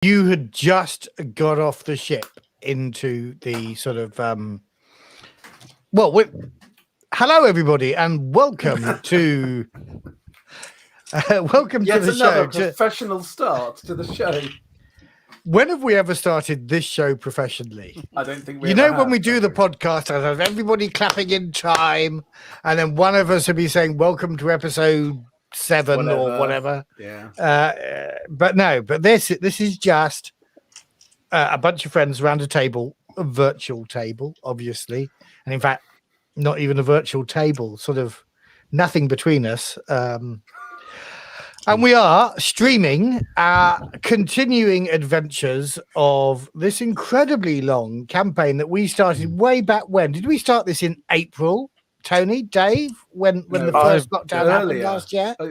You had just got off the ship into the sort of hello everybody and welcome to welcome Yet to the another show. professional start to the show. When have we ever started this show professionally? I don't think we You know, ever when have, we do the podcast, I have everybody clapping in time, and then one of us will be saying, "Welcome to episode 7 or whatever." Yeah. But this is just a bunch of friends around a table, a virtual table, obviously, and in fact, not even a virtual table, sort of nothing between us. And we are streaming our continuing adventures of this incredibly long campaign that we started way back when. Did we start this in April, Tony, Dave, when the first lockdown happened last year? It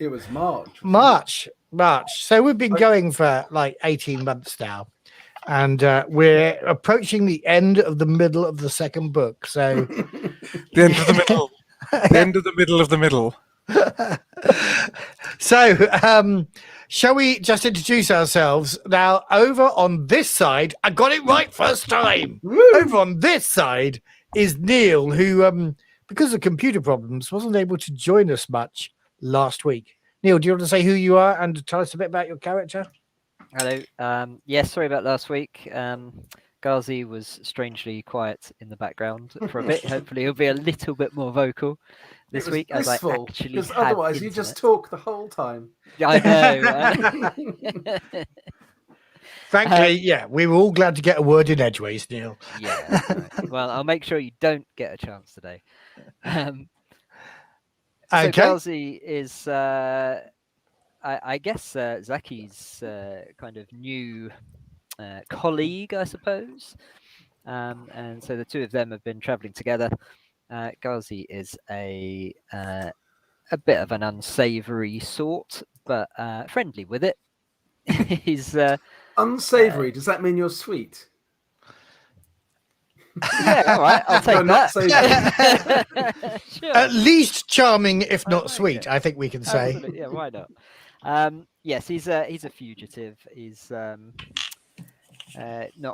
was March. March. So we've been going for like 18 months now. And we're approaching the end of the middle of the second book. So the end of the middle. The end of the middle of the middle. So, shall we just introduce ourselves now? Over on this side, I got it right first time. Woo! Over on this side is Neil, who, because of computer problems, wasn't able to join us much last week. Neil, do you want to say who you are and tell us a bit about your character? Hello. Yes, sorry about last week. Ghazi was strangely quiet in the background for a bit. Hopefully, he'll be a little bit more vocal this week. Blissful, as I actually because had otherwise internet. you just talk the whole time. I know. Frankly, yeah, we were all glad to get a word in edgeways, Neil. Yeah. Right. Well, I'll make sure you don't get a chance today. So Okay. Ghazi is, I guess, Zaki's kind of new colleague, I suppose. And so the two of them have been traveling together. Ghazi is a bit of an unsavory sort, but friendly with it. He's unsavory. Does that mean you're sweet? Yeah, all right, I'll take that. Sure. At least charming, if not like sweet, it. I think we can say. Absolutely. Yeah, why not? Yes, he's a fugitive. He's not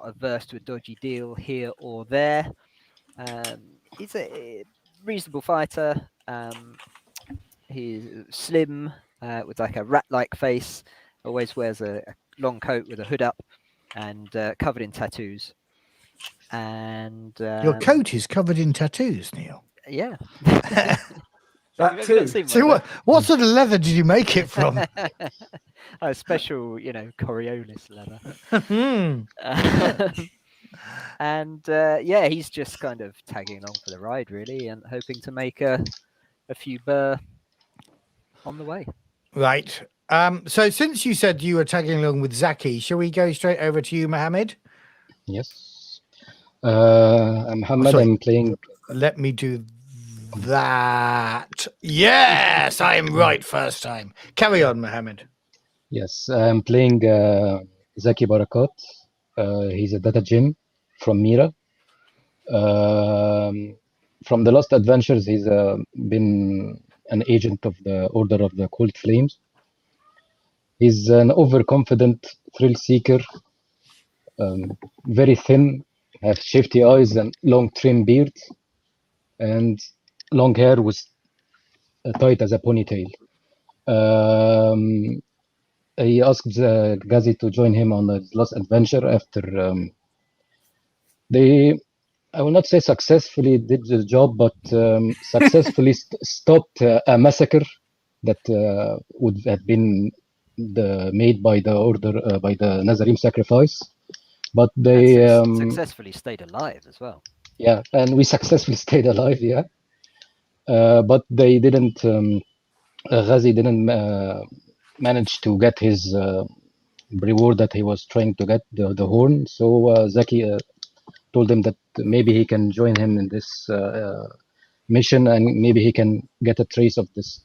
averse to a dodgy deal here or there. He's a reasonable fighter. He's slim, with like a rat-like face. Always wears a long coat with a hood up, and covered in tattoos. And Your coat is covered in tattoos, Neil. Yeah. That too. So what sort of leather did you make it from? A special, Coriolis leather. And yeah, he's just kind of tagging along for the ride, really, and hoping to make a few burr on the way. Right. So since you said you were tagging along with Zaki, shall we go straight over to you, Mohammed? Yes. I'm Mohammed. I'm playing. Let me do that. Yes, I'm right first time. Carry on, Mohammed. Yes, I'm playing Zaki Barakat. He's a data gem from Mira. From the last adventures, he's been an agent of the Order of the Cold Flames. He's an overconfident thrill seeker, very thin, has shifty eyes and long trim beard, and long hair with tight as a ponytail. He asked Ghazi to join him on his last adventure after they, I will not say successfully did the job, but successfully stopped a massacre that would have been made by the order, by the Nazarim sacrifice. But they successfully stayed alive as well. Yeah, and we successfully stayed alive, yeah. But they didn't, Ghazi didn't manage to get his reward that he was trying to get, the horn. So Zaki told him that maybe he can join him in this mission, and maybe he can get a trace of this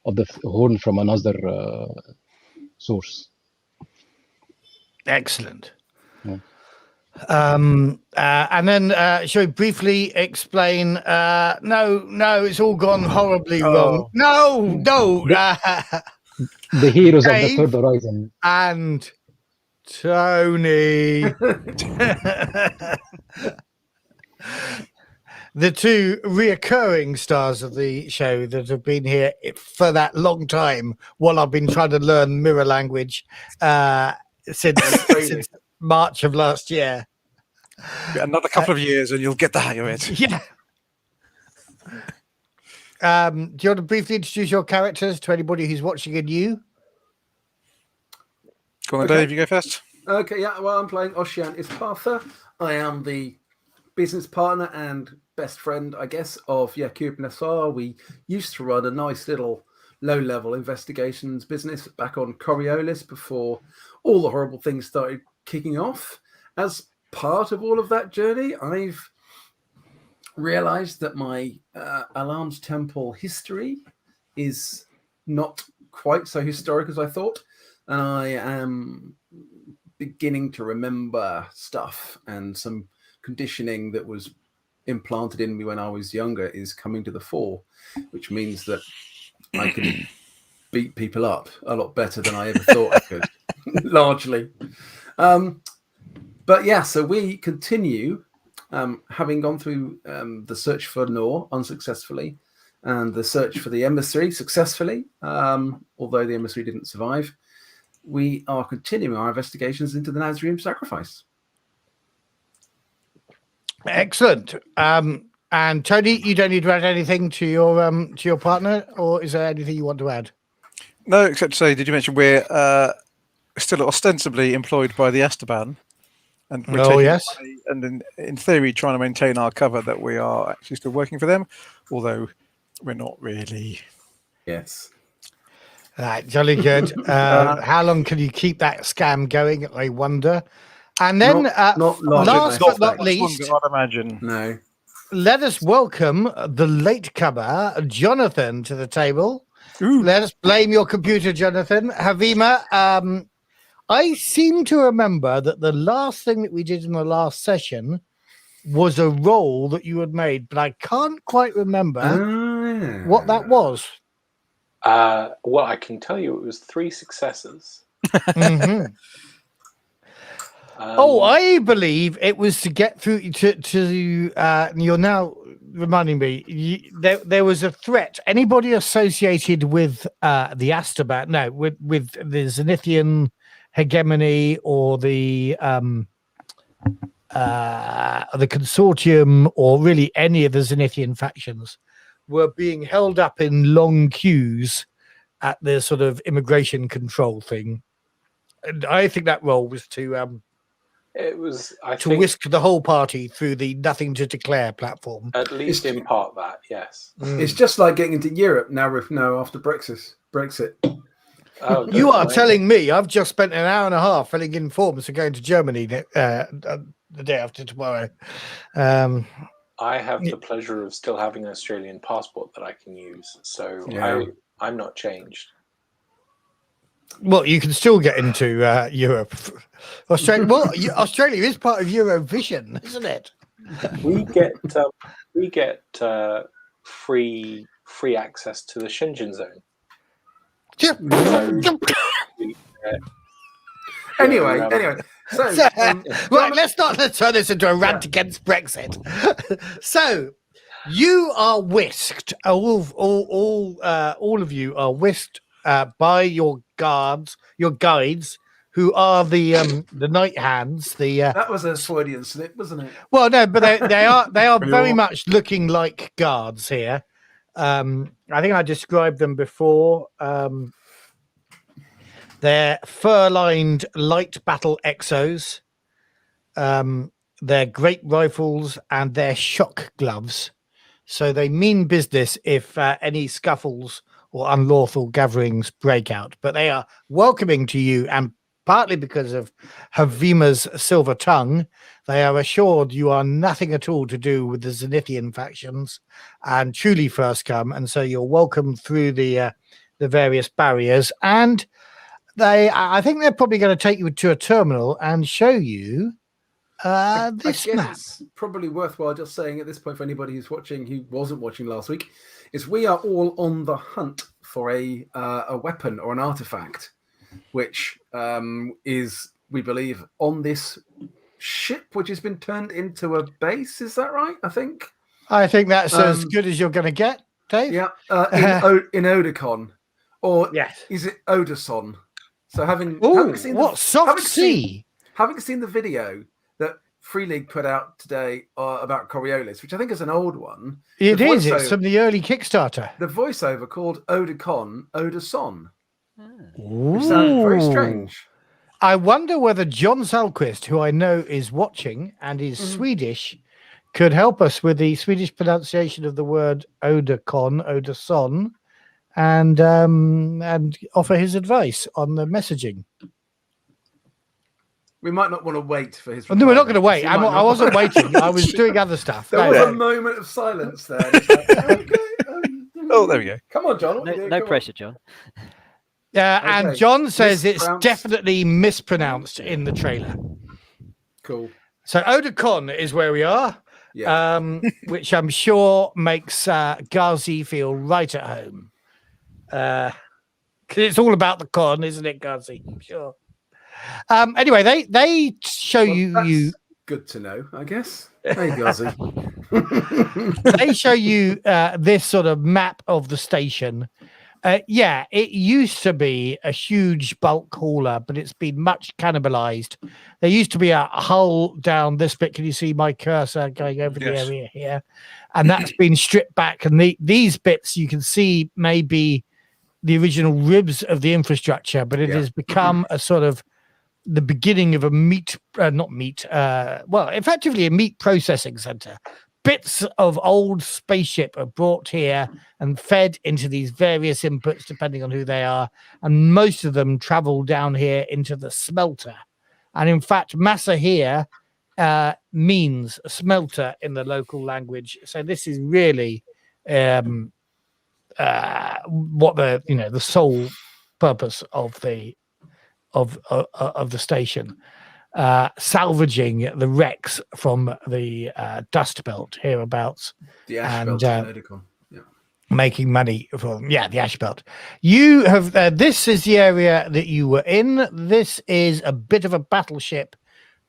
of the horn from another source. Excellent. Yeah. And then shall we briefly explain? No, it's all gone horribly wrong. No. The heroes of the Third Horizon. And Tony. The two reoccurring stars of the show that have been here for that long time while I've been trying to learn mirror language since March of last year. Another couple of years and you'll get the hang of it. Yeah. Do you want to briefly introduce your characters to anybody who's watching and you? Go on, Dave, you go first. Okay, yeah, well, I'm playing Oshian Ispartha. I am the business partner and best friend, I guess, of Yaqub Nassar. We used to run a nice little low-level investigations business back on Coriolis before all the horrible things started kicking off. As part of all of that journey, I've realized that my Alarms Temple history is not quite so historic as I thought, and I am beginning to remember stuff, and some conditioning that was implanted in me when I was younger is coming to the fore, which means that I can beat people up a lot better than I ever thought I could, largely. But yeah, so we continue, having gone through the search for Noor unsuccessfully and the search for the emissary successfully, although the emissary didn't survive. We are continuing our investigations into the Nazarene sacrifice. Excellent. And Tony, you don't need to add anything to your partner, or is there anything you want to add? No, except to say, did you mention we're still ostensibly employed by the Esteban? And we're taking yes. money and in theory trying to maintain our cover that we are actually still working for them, although we're not really. Yes. Right, jolly good. How long can you keep that scam going, I wonder? And then, not long, last but not Much least, longer, I'd imagine. No. let us welcome the latecomer, Jonathan, to the table. Ooh. Let us blame your computer, Jonathan. Havima, I seem to remember that the last thing that we did in the last session was a roll that you had made, but I can't quite remember what that was. Well, I can tell you it was 3 successes. Mm-hmm. I believe it was to get through to you're now reminding me, there was a threat. Anybody associated with the Astabat, no, with the Zenithian hegemony or the consortium, or really any of the Zenithian factions, were being held up in long queues at the sort of immigration control thing. And I think that role was to whisk the whole party through the nothing to declare platform. At least in part that, yes. It's just like getting into Europe now after Brexit. Oh, you are telling me I've just spent an hour and a half filling in forms for going to Germany the day after tomorrow. I have the pleasure of still having an Australian passport that I can use, so Yeah. I'm not changed. Well, you can still get into Europe. Australia. Well, Australia is part of Eurovision, isn't it? We get free access to the Shenzhen zone. Anyway. So, right, let's turn this into a rant against Brexit. So, you are whisked. All of you are whisked by your guides, who are the night hands. that was a Freudian slip, wasn't it? Well, no, but they are very much looking like guards here. I think I described them before. They're fur-lined light battle exos. They're great rifles and they're shock gloves. So they mean business if any scuffles or unlawful gatherings break out. But they are welcoming to you, and partly because of Havima's silver tongue, they are assured you are nothing at all to do with the Zenithian factions and truly first come. And so you're welcome through the various barriers. And I think they're probably going to take you to a terminal and show you this I guess map. it's probably worthwhile just saying at this point for anybody who's watching who wasn't watching last week, is we are all on the hunt for a weapon or an artifact, which is we believe, on this ship, which has been turned into a base. Is that right? I think. I think that's as good as you're going to get, Dave. Yeah, in Odacon, or Yes. is it Odacon? So having seen the video that Free League put out today about Coriolis, which I think is an old one. It is. It's from the early Kickstarter. The voiceover called Odacon, which sounds very strange. I wonder whether John Salquist, who I know is watching and is Swedish, could help us with the Swedish pronunciation of the word Odacon, and offer his advice on the messaging. We might not want to wait for his. No, we're not going to wait. I wasn't waiting. I was doing other stuff. There was a moment of silence there. Oh, there we go. Come on, John. No pressure, John. And John says it's definitely mispronounced in the trailer. Cool. So Odacon is where we are, which I'm sure makes Ghazi feel right at home. Because it's all about the con, isn't it, Ghazi? Sure. Anyway, they show you. Good to know, I guess. Hey, Ghazi. They show you this sort of map of the station. It used to be a huge bulk hauler, but it's been much cannibalized. There used to be a hull down this bit. Can you see my cursor going over the area here? And that's been stripped back. And these bits you can see may be the original ribs of the infrastructure, but it has become a sort of the beginning of a effectively a meat processing center. Bits of old spaceship are brought here and fed into these various inputs, depending on who they are. And most of them travel down here into the smelter. And in fact, Masahir means smelter in the local language. So this is really what the sole purpose of the station. Salvaging the wrecks from the dust belt hereabouts, the ash belt, Odacon. Making money from the ash belt. You have this is the area that you were in. This is a bit of a battleship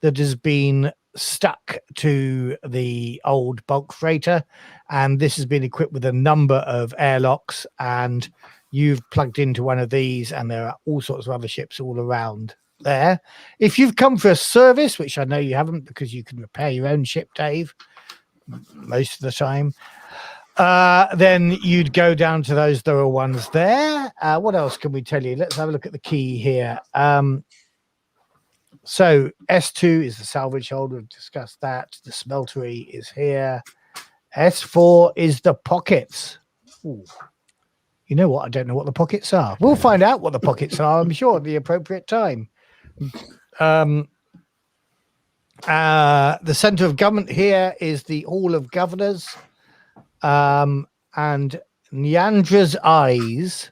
that has been stuck to the old bulk freighter, and this has been equipped with a number of airlocks, and you've plugged into one of these, and there are all sorts of other ships all around there. If you've come for a service, which I know you haven't because you can repair your own ship, Dave, most of the time, then you'd go down to those. There are ones there. What else can we tell you? Let's have a look at the key here. So S2 is the salvage hold. We've discussed that. The smeltery is here. S4 is the pockets. Ooh. You know what? I don't know what the pockets are. We'll find out what the pockets are, I'm sure, at the appropriate time. The center of government here is the Hall of Governors, and Nyandra's eyes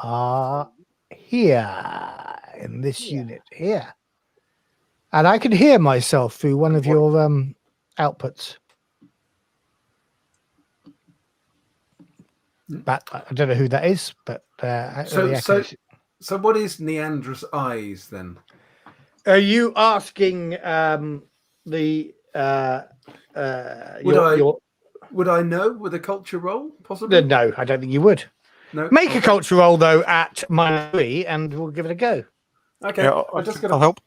are here in this unit here, and I can hear myself through one of your outputs. But I don't know who that is, but so what is Neandra's eyes then? Are you asking would I know with a culture roll possibly? No, I don't think you would. No. Make a culture roll though at -3, and we'll give it a go. Okay, Yeah, I'll help.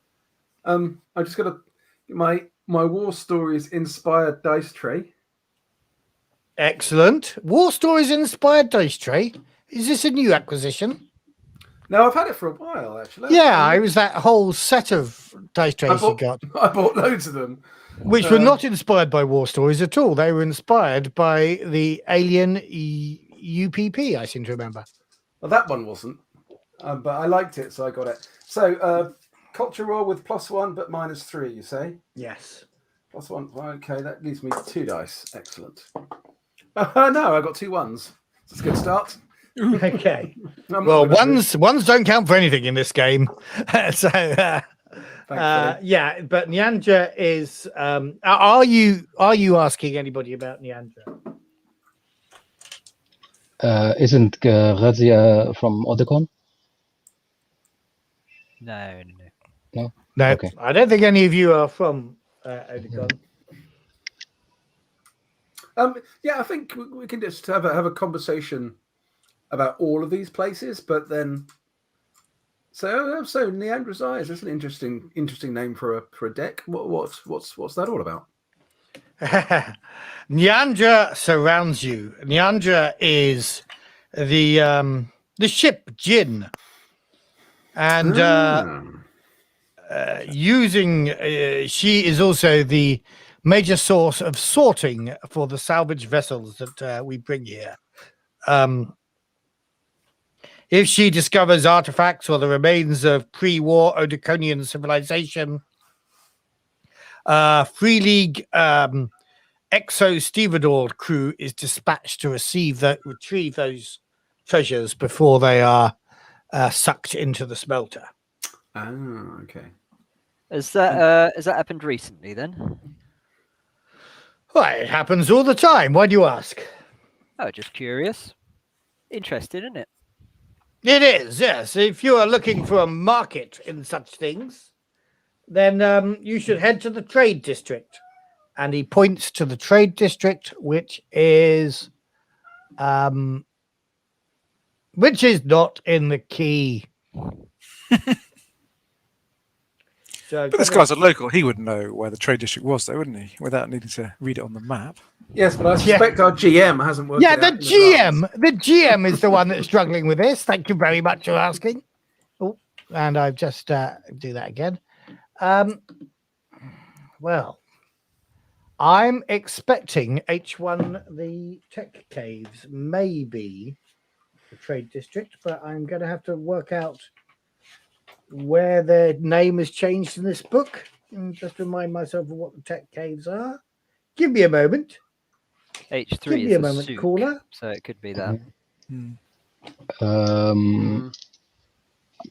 I just got to my war stories inspired dice tray. Excellent. War Stories inspired dice tray. Is this a new acquisition? No, I've had it for a while, actually. Yeah, it was that whole set of dice trays you got. I bought loads of them. Which were not inspired by War Stories at all. They were inspired by the Alien UPP, I seem to remember. Well, that one wasn't. But I liked it, so I got it. So, culture roll with +1, but -3, you say? Yes. +1. Okay, that leaves me 2 dice. Excellent. No, I got 2 1s. That's a good start. Okay. Well, ones don't count for anything in this game. So, yeah, but Nyanja is. Are you asking anybody about Nyanja? Isn't Ghazi from Odacon? No. No. No, Okay. I don't think any of you are from Odacon. Yeah, I think we can just have a conversation about all of these places, but then so Neander's Eyes. That's an interesting name for a deck. What's that all about? Nyanja surrounds you. Nyanja is the ship Jin, and she is also the major source of sorting for the salvage vessels that we bring here. If she discovers artifacts or the remains of pre-war Odaconian civilization, Free League exo-stevedore crew is dispatched to retrieve those treasures before they are sucked into the smelter. Oh, okay. Has that happened recently then? Well, it happens all the time. Why do you ask? Oh, just curious. Interesting, isn't it? It is, yes. If you are looking for a market in such things, then you should head to the trade district. And he points to the trade district, which is not in the key. So But this guy's a local. He would know where the trade district was, though, wouldn't he? Without needing to read it on the map. Yes, but I suspect our GM hasn't worked. Yeah, it out the GM is the one that's struggling with this. Thank you very much for asking. Oh, and I've just do that again. Well, I'm expecting H1 the tech caves, maybe the trade district, but I'm going to have to work out where their name has changed in this book and just remind myself of what the tech caves are. Give me a moment. H3 Give me is a moment, souk, caller. so it could be that.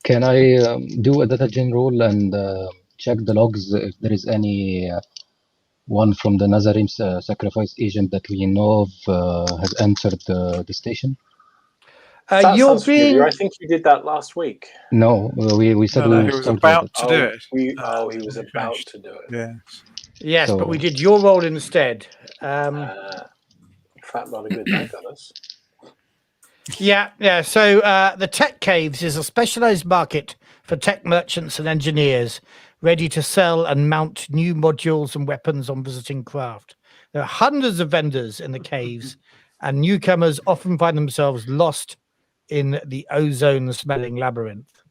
Can I do a data gen roll and check the logs if there is any one from the Nazarim sacrifice agent that we know of has entered the station? That You're sounds familiar. being I think you did that last week. No, we said No, we he was started about it. to do it. He was we about finished. to do it. Yeah. yes, So- but we did your role instead. Fat lot of good that got us. Yeah. So the tech caves is a specialized market for tech merchants and engineers ready to sell and mount new modules and weapons on visiting craft. There are hundreds of vendors in the caves, and newcomers often find themselves lost in the ozone-smelling labyrinth.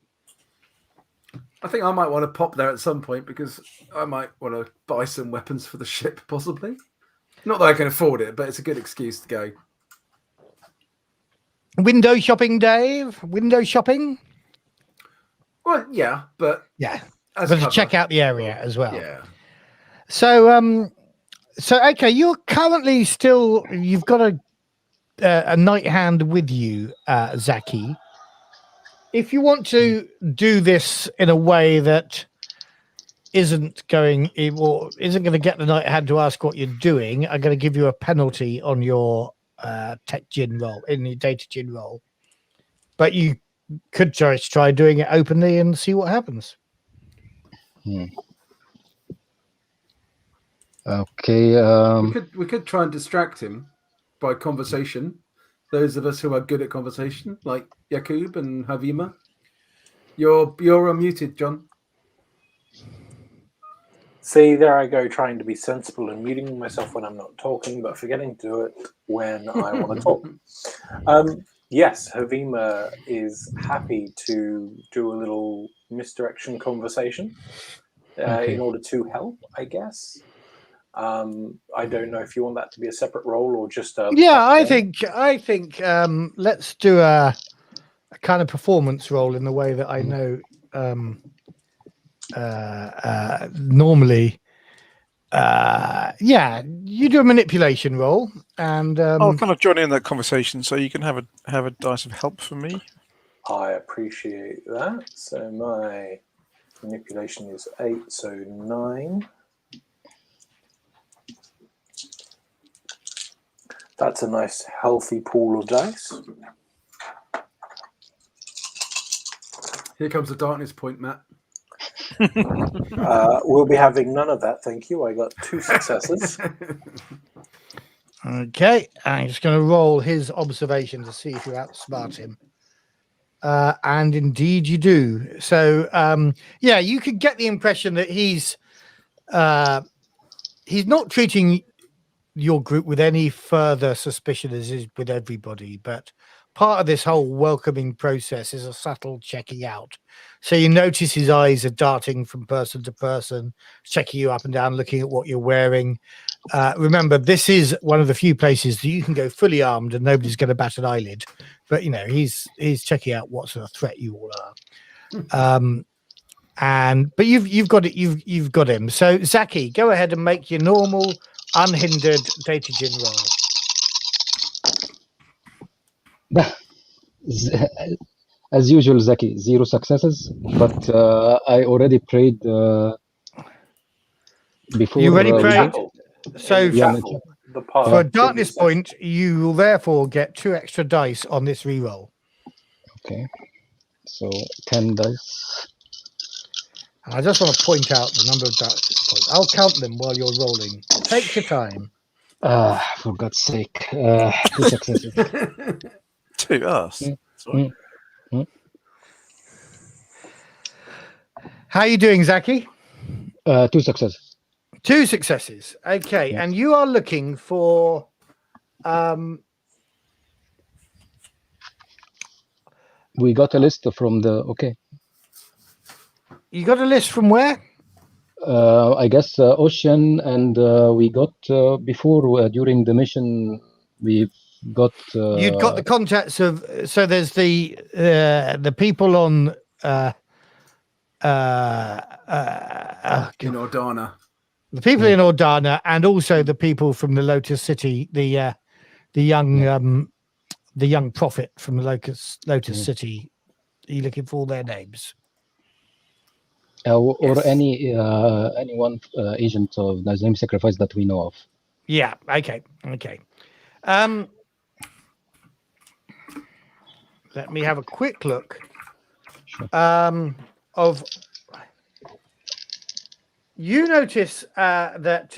I think I might want to pop there at some point because I might want to buy some weapons for the ship, possibly. Not that I can afford it, but it's a good excuse to go. Window shopping, Dave? Window shopping? Well, yeah, but Yeah. as But to cover. check out the area as well. Yeah. So okay, you're currently still. You've got a night hand with you, Zaki. If you want to do this in a way that isn't going to get the night hand to ask what you're doing, I'm going to give you a penalty on your tech gin roll, in your data gin roll. But you could just try doing it openly and see what happens. Okay. We could try and distract him by conversation. Those of us who are good at conversation, like Yaqub and Havima. You're unmuted, John. See, there I go, trying to be sensible and muting myself when I'm not talking, but forgetting to do it when I want to talk. Yes, Havima is happy to do a little misdirection conversation in order to help, I guess. I don't know if you want that to be a separate role or just a... Yeah, I think let's do a kind of performance role in the way that I know normally. You do a manipulation roll, and I'll kind of join in that conversation, so you can have a dice of help for me. I appreciate that. So my manipulation is 8, so 9. That's a nice healthy pool of dice. Here comes the darkness point, Matt. We'll be having none of that, thank you. I got 2 successes. Okay, I'm just going to roll his observation to see if you outsmart him. And indeed you do. So, yeah, you could get the impression that he's not treating your group with any further suspicion as is with everybody, but part of this whole welcoming process is a subtle checking out. So you notice his eyes are darting from person to person, checking you up and down, looking at what you're wearing. Remember, this is one of the few places that you can go fully armed and nobody's going to bat an eyelid. But you know, he's checking out what sort of threat you all are. But you've got it. You've got him. So Zaki, go ahead and make your normal, unhindered data gen roll. As usual, Zaki, 0 successes. But I already prayed before. You already prayed. Chapel. So In the Yeah, chapel, the path for a to darkness the point, you will therefore get 2 extra dice on this reroll. Okay. So 10 dice. And I just want to point out the number of darkness points. I'll count them while you're rolling. Take your time. For God's sake. 2 successes. 2 us. Mm. How are you doing, Zaki? 2 successes. 2 successes. Okay, Yes. and you are looking for We got a list from the. Okay. you got a list from where? I guess Ocean, and we got before during the mission we've got. You'd got the contacts of, so there's the people on In Ordana. the people in Ordana, and also the people from the Lotus City, the young prophet from the Lotus City. Are you looking for all their names? or Yes. anyone agent of the Nazim sacrifice that we know of. Yeah. Okay. Let me have a quick look. Sure. Of you notice that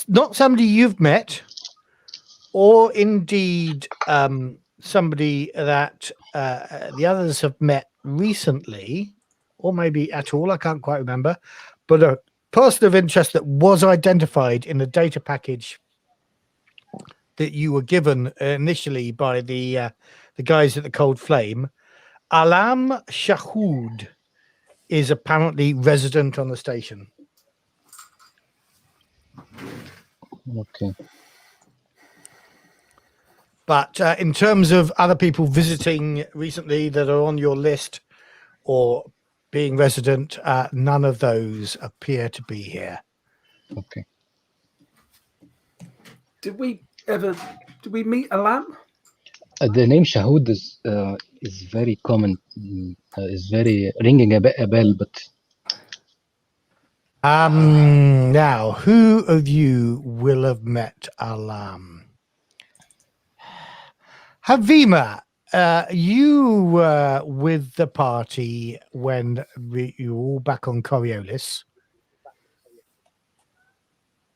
not somebody you've met, or indeed somebody that the others have met recently, or maybe at all, I can't quite remember, but a person of interest that was identified in the data package that you were given initially by the guys at the Cold Flame. Alam Shahood is apparently resident on the station. Okay. But in terms of other people visiting recently that are on your list or being resident, none of those appear to be here. Okay. Did we meet Alam? The name Shahood is very common. Is very ringing a bell, but Now, who of you will have met Alam? Havima, you were with the party when you were all back on Coriolis.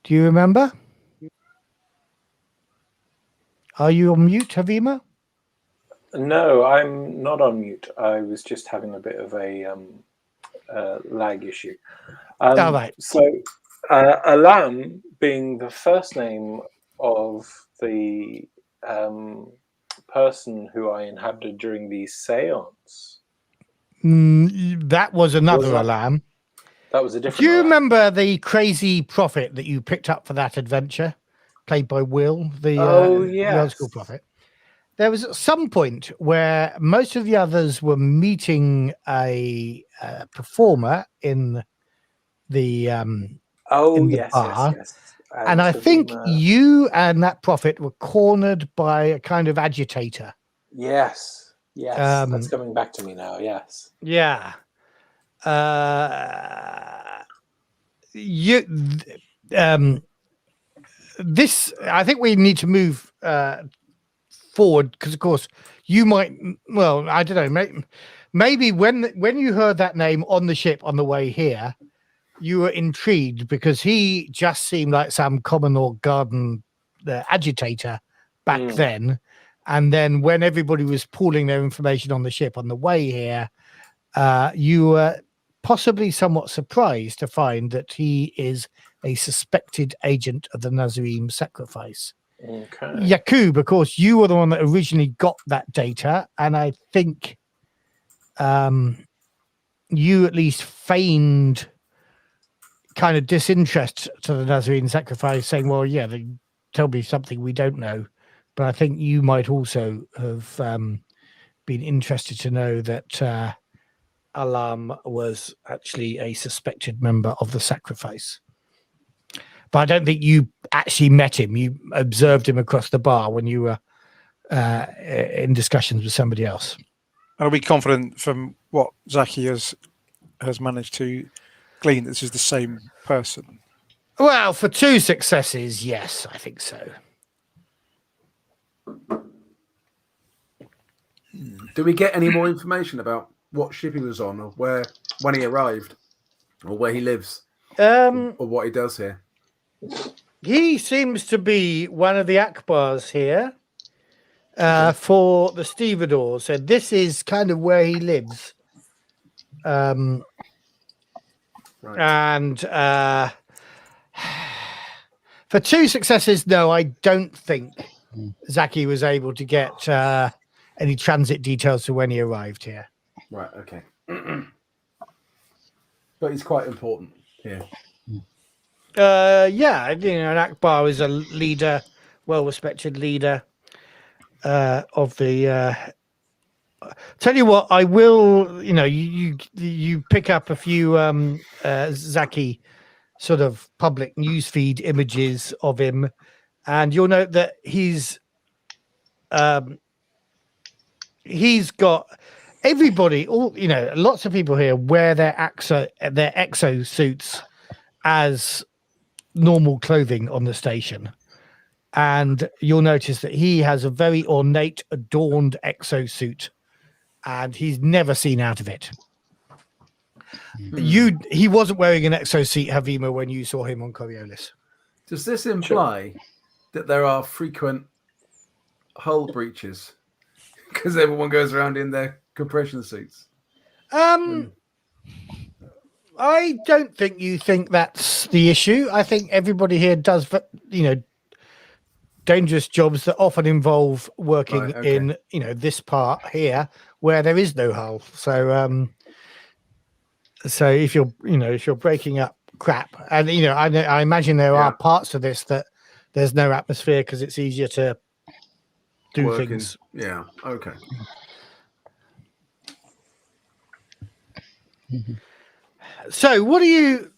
Do you remember? Are you on mute, Havima? No, I'm not on mute. I was just having a bit of a lag issue. All right. So, Alam being the first name of the person who I inhabited during the seance. That was another Was that- Alam. That was a different. Do you Alam. remember the crazy prophet that you picked up for that adventure, played by Will, the yes. old school prophet? There was at some point where most of the others were meeting a performer in the in the bar. yes. and I think Havima- you and that prophet were cornered by a kind of agitator. Yes, that's coming back to me now. Yes. Yeah. This, I think we need to move forward because, of course, you might. Well, I don't know. maybe when you heard that name on the ship on the way here, you were intrigued because he just seemed like some common or garden agitator back then. And then when everybody was pooling their information on the ship on the way here, you were possibly somewhat surprised to find that he is a suspected agent of the Nazarene sacrifice. Okay. Yaqub, of course, you were the one that originally got that data, and I think you at least feigned kind of disinterest to the Nazarene sacrifice, saying, well, yeah, they tell me something we don't know. But I think you might also have been interested to know that Alam was actually a suspected member of the sacrifice. But I don't think you actually met him. You observed him across the bar when you were in discussions with somebody else. Are we confident from what Zaki has managed to glean that this is the same person? Well, for 2 successes, yes, I think so. Do we get any more information about what ship he was on, or when he arrived, or where he lives, or what he does here? He seems to be one of the Akbars here for the stevedores. So this is kind of where he lives. Right. And for 2 successes, no, I don't think Zaki was able to get any transit details to when he arrived here. Right, okay. But he's quite important here. Yeah, an Akbar is a leader, well-respected leader of the. Tell you what, I will. You pick up a few Zaki sort of public newsfeed images of him, and you'll note that he's got everybody. Lots of people here wear their exosuits as normal clothing on the station, and you'll notice that he has a very ornate, adorned exosuit, and he's never seen out of it. He wasn't wearing an exosuit, Havima, when you saw him on Coriolis. Does this imply that there are frequent hull breaches because everyone goes around in their compression suits? I don't think you think that's the issue. I think everybody here does, dangerous jobs that often involve working in, this part here where there is no hull. So, if you're breaking up crap, and I imagine there are parts of this that there's no atmosphere because it's easier to do things. Yeah. Okay. So, what do you?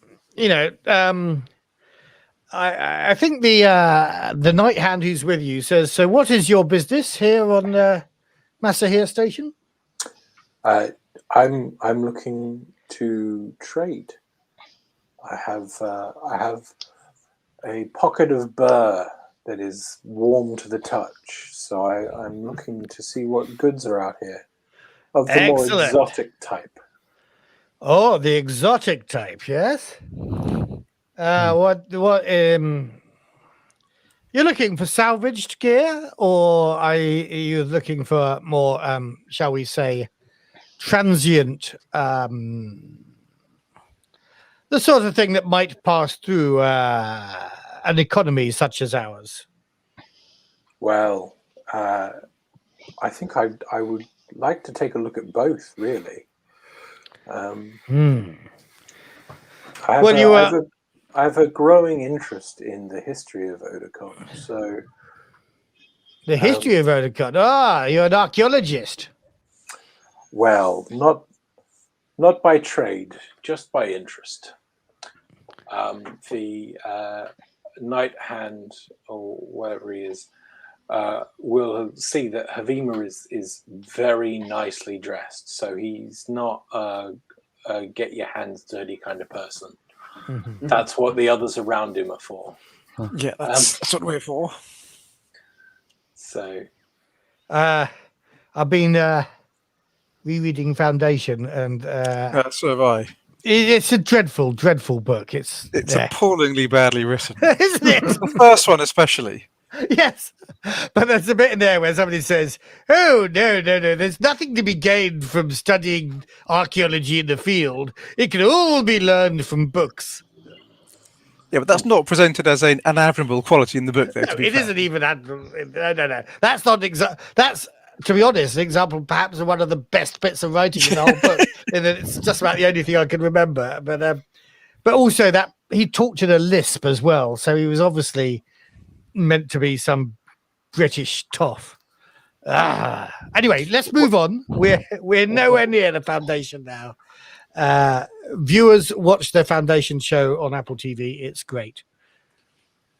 I think the night hand who's with you says. So, what is your business here on Masahir Station? I'm looking to trade. I have a pocket of burr that is warm to the touch, so I'm looking to see what goods are out here of the more exotic type. Oh, the exotic type, yes. What you're looking for salvaged gear, or are you looking for more shall we say transient, the sort of thing that might pass through an economy such as ours? Well, I think I would like to take a look at both, really. I have a growing interest in the history of Odacon. So the history of Odacon. You're an archaeologist. Well, not by trade, just by interest. The night hand, or whatever he is, will see that Havima is very nicely dressed. So he's not a get your hands dirty kind of person. Mm-hmm. That's what the others around him are for. Yeah, that's what we're for. So, I've been rereading Foundation, and So have I. it's a dreadful, dreadful book. It's appallingly badly written. isn't it? The first one, especially. Yes, but there's a bit in there where somebody says, "Oh no, there's nothing to be gained from studying archaeology in the field. It can all be learned from books." Yeah, but that's not presented as an admirable quality in the book, though. No, it isn't even. No. That's not That's, to be honest, an example perhaps of one of the best bits of writing in the whole book. And it's just about the only thing I can remember. But also that he talked in a lisp as well, so he was obviously meant to be some British toff. Anyway, let's move on. We're nowhere near the Foundation now. Viewers, watch the Foundation show on Apple TV. It's great.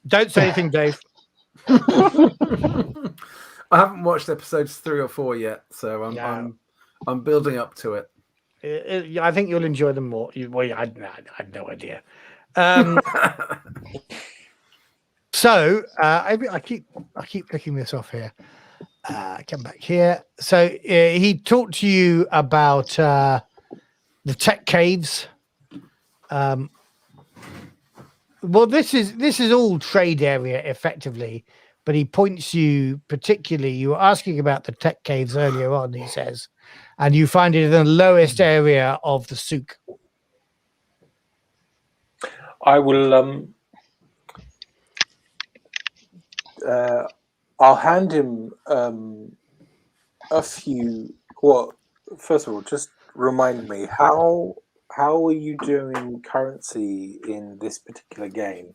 Don't say anything, Dave. I haven't watched episodes 3 or 4 yet, so I'm building up to it. I think you'll enjoy them more. I had no idea. So I keep clicking this off here. Come back here. So he talked to you about the tech caves. Well, this is all trade area effectively, but he points you particularly. You were asking about the tech caves earlier on, he says, and you find it in the lowest area of the souk. I will. I'll hand him a few. Well, first of all, just remind me how are you doing currency in this particular game?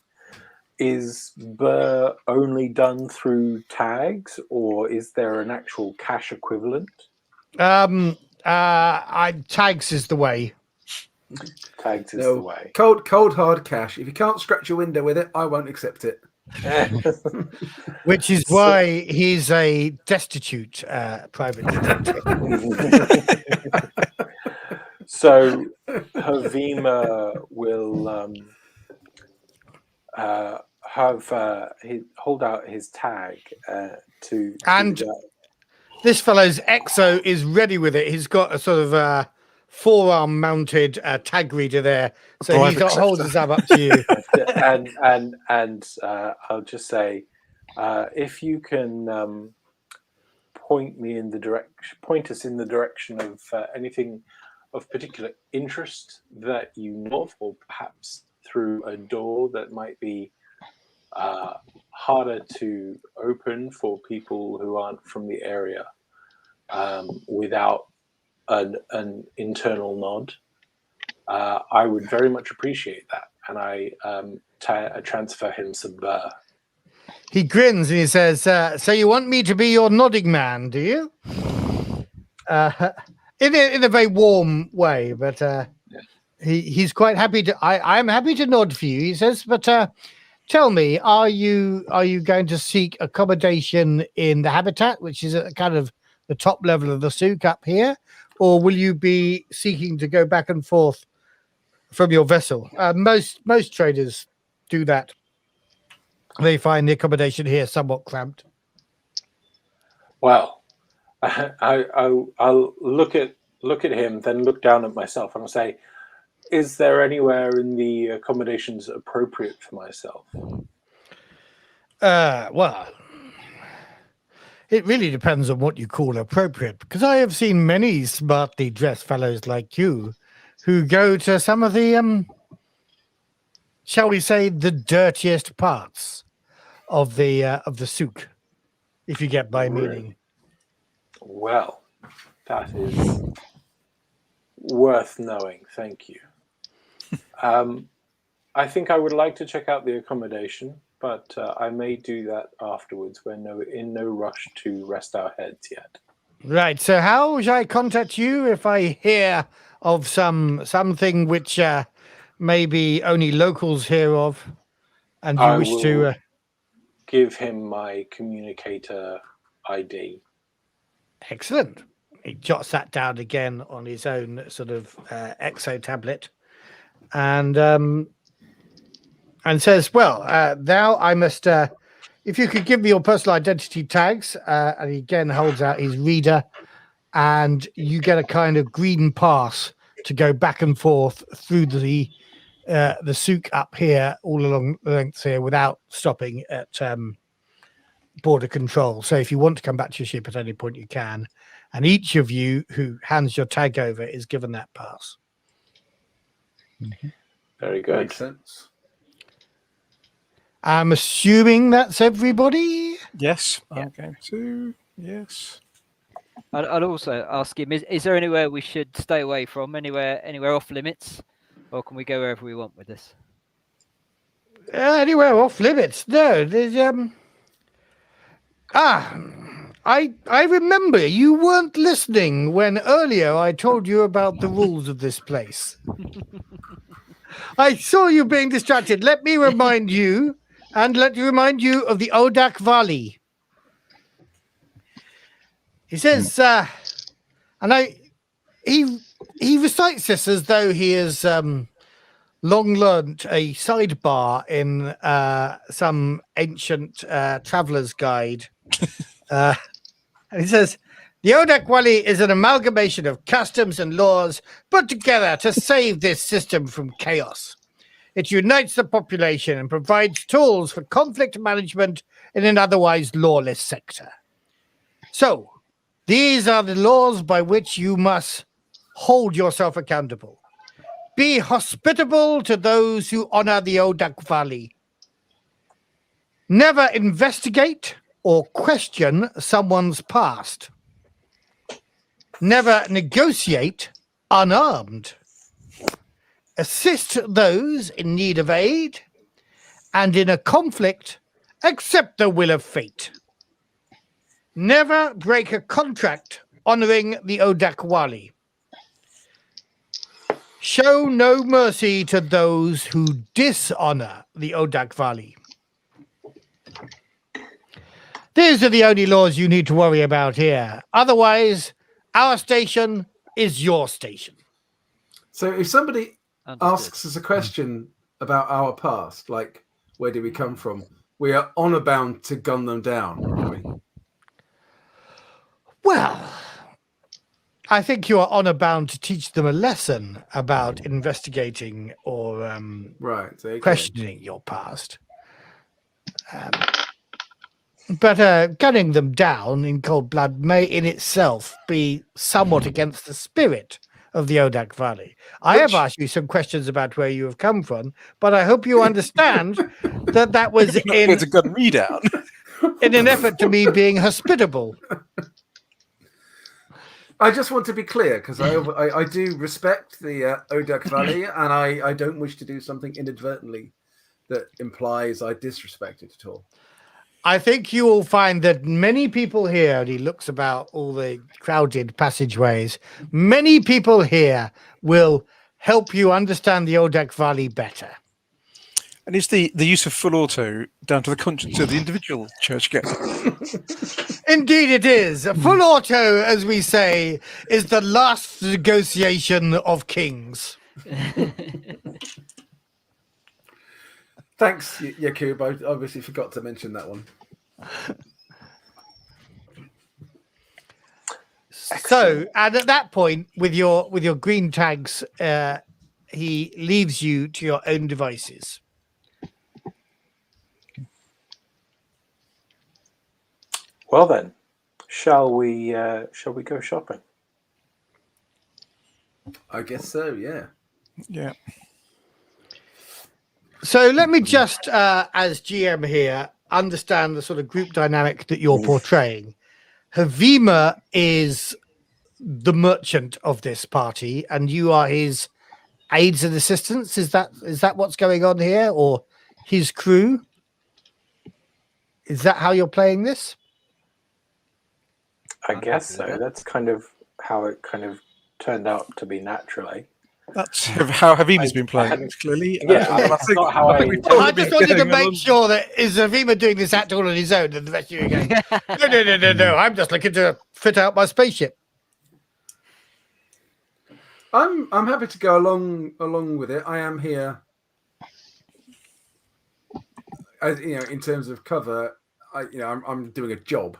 Is Burr only done through tags, or is there an actual cash equivalent? Tags is the way. Tags is the way. Cold hard cash. If you can't scratch your window with it, I won't accept it. Which is why he's a destitute private detective. So Havima will hold out his tag to and this fellow's exo is ready with it. He's got a sort of forearm mounted tag reader there, so he holds his arm up to you. and I'll just say, if you can point us in the direction of anything of particular interest that you know of, or perhaps through a door that might be harder to open for people who aren't from the area, without an internal nod, I would very much appreciate that, and I transfer him some Burr. He grins and he says, "So you want me to be your nodding man, do you?" In a very warm way, but he's quite happy to. I'm happy to nod for you, he says. But tell me, are you going to seek accommodation in the habitat, which is at kind of the top level of the souk up here, or will you be seeking to go back and forth from your vessel? Most traders do that. They find the accommodation here somewhat cramped. Well, I'll look at him, then look down at myself, and I'll say, "Is there anywhere in the accommodations appropriate for myself?" Well, it really depends on what you call appropriate, because I have seen many smartly dressed fellows like you who go to some of the, shall we say, the dirtiest parts of the souk, if you get my meaning. Well, that is worth knowing. Thank you. I think I would like to check out the accommodation, but I may do that afterwards. We're in no rush to rest our heads yet. Right. So how shall I contact you if I hear of something which maybe only locals hear of, and you wish to give him my communicator ID? Excellent. He jots that down again on his own sort of exo tablet, and says, "Well, now I must. If you could give me your personal identity tags," and he again holds out his reader, and you get a kind of green pass to go back and forth through the souk up here, all along the length here, without stopping at border control. So if you want to come back to your ship at any point, you can. And each of you who hands your tag over is given that pass. Very good. Makes sense. I'm assuming that's everybody. Yes, Yeah. I'm going to. Yes. I'd also ask him: is there anywhere we should stay away from? Anywhere off limits, or can we go wherever we want with this? Anywhere off limits? No, there's I remember you weren't listening when earlier I told you about the rules of this place. I saw you being distracted. Let me remind you, and let me remind you of the Odak Valley. He says, he recites this as though he has long learnt a sidebar in some ancient traveller's guide. And he says, the Odak Valley is an amalgamation of customs and laws put together to save this system from chaos. It unites the population and provides tools for conflict management in an otherwise lawless sector. So, these are the laws by which you must hold yourself accountable. Be hospitable to those who honor the Odak Valley. Never investigate or question someone's past. Never negotiate unarmed. Assist those in need of aid, and in a conflict, accept the will of fate. Never break a contract honoring the Odak Valley. Show no mercy to those who dishonor the Odak Valley. These are the only laws you need to worry about here. Otherwise, our station is your station. So if somebody Understood. asks us a question about our past, like where did we come from, we are honor bound to gun them down, are we? Well, I think you are honor bound to teach them a lesson about investigating or Right. Okay. questioning your past. But gunning them down in cold blood may in itself be somewhat against the spirit of the Odak Valley. I have asked you some questions about where you have come from, but I hope you understand that was It's a good readout. in an effort to me being hospitable. I just want to be clear because I do respect the Odak Valley, and I don't wish to do something inadvertently that implies I disrespect it at all. I think you will find that many people here, and he looks about all the crowded passageways, many people here will help you understand the Odak Valley better. And is the use of full auto down to the conscience of the individual churchgoer? Indeed it is. Full auto, as we say, is the last negotiation of kings. Thanks, Yaqub. I obviously forgot to mention that one. So, and at that point, with your green tags, he leaves you to your own devices. Well then, shall we go shopping? I guess so, yeah. Yeah. So let me just, as GM here, understand the sort of group dynamic that you're portraying. Havima is the merchant of this party, and you are his aides and assistants. Is that what's going on here, or his crew? Is that how you're playing this? I guess so. That's kind of how it kind of turned out to be naturally. That's how Havima's been playing, clearly. Yeah, that's not how I I just wanted to make sure that is Havima doing this act all on his own, and the rest of you are going, no. I'm just looking to fit out my spaceship. I'm happy to go along with it. I am here, as in terms of cover. I'm doing a job,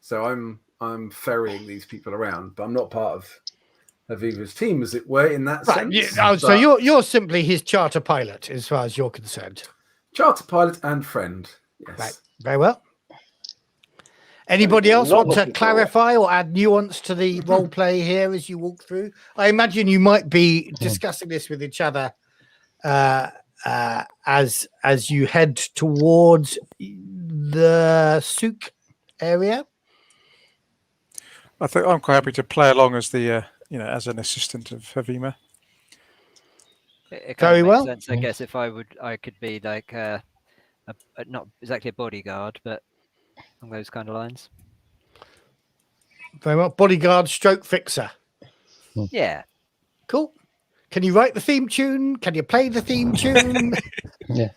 so I'm I'm ferrying these people around, but I'm not part of Havima's team, as it were, in that Right. sense. So you're simply his charter pilot, as far as you're concerned. Charter pilot and friend. Yes. Right. Very well. Anybody else Not want to looking for clarify or add nuance to the role play here as you walk through? I imagine you might be discussing this with each other as you head towards the souk area. I think I'm quite happy to play along as the as an assistant of Havima. It Very kind of makes well. sense, I guess. If I could be like not exactly a bodyguard, but along those kind of lines. Very well. Bodyguard stroke fixer. Yeah. Cool. Can you write the theme tune? Can you play the theme tune? Yeah.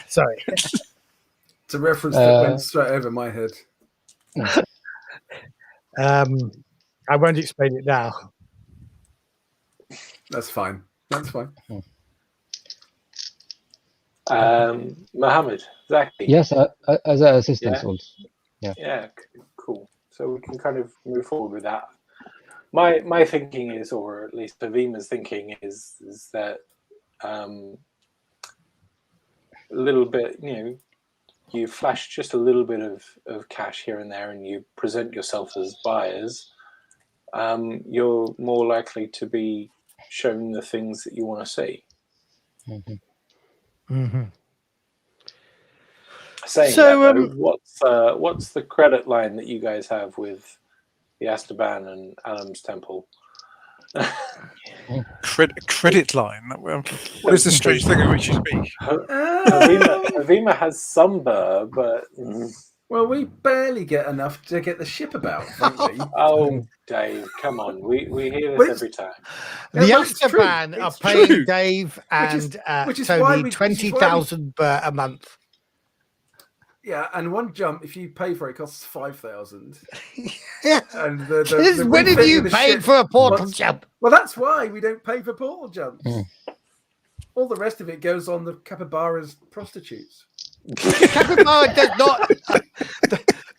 Sorry. It's a reference that went straight over my head. I won't explain it now. That's fine. That's fine. Mohammed, Zaki. Yes, as an assistant Yeah. also. Yeah, cool. So we can kind of move forward with that. My thinking is, or at least Havima's thinking is that a little bit, you flash just a little bit of cash here and there, and you present yourself as buyers. You're more likely to be shown the things that you want to see. Mm-hmm. Saying So, that, though, what's the credit line that you guys have with the Astaban and Alam's Temple? Credit line. What is the strange thing of which you speak? Havima has some burr, but Well, we barely get enough to get the ship about, frankly. oh, Dave, come on, we hear Well, this every time. The Yeah, but it's true. Astaban are It's paying true. Dave which is and why Tony we- 20,000 a month. Yeah, and one jump, if you pay for it, costs 5,000. Yeah. And When have you paid for a portal What's- jump? Well, that's why we don't pay for portal jumps. Mm. All the rest of it goes on the capybaras prostitutes. Capybara does not.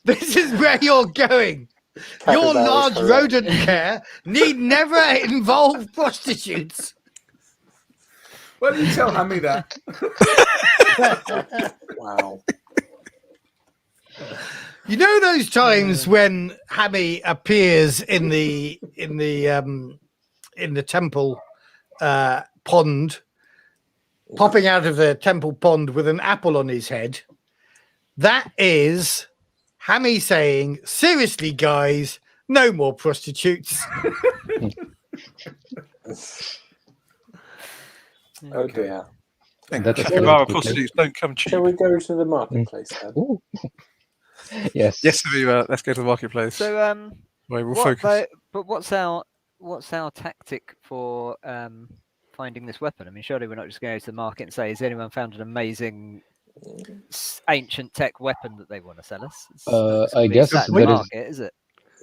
This is where you're going. Your Capybaras, large correct. rodent care need never involve prostitutes. Why don't you tell Hammy that? Wow. You know those times when Hammy appears in the temple pond, popping out of the temple pond with an apple on his head? That is Hammy saying, "Seriously, guys, no more prostitutes." Oh dear. That's Capybara good. prostitutes don't come cheap. Shall we go to the marketplace then? Ooh. Yes. Yes, let's go to the marketplace. So Where we'll what, focus. but what's our tactic for finding this weapon? I mean, surely we're not just going to go to the market and say, "Has anyone found an amazing ancient tech weapon that they want to sell us?" I guess that there is. market, is it?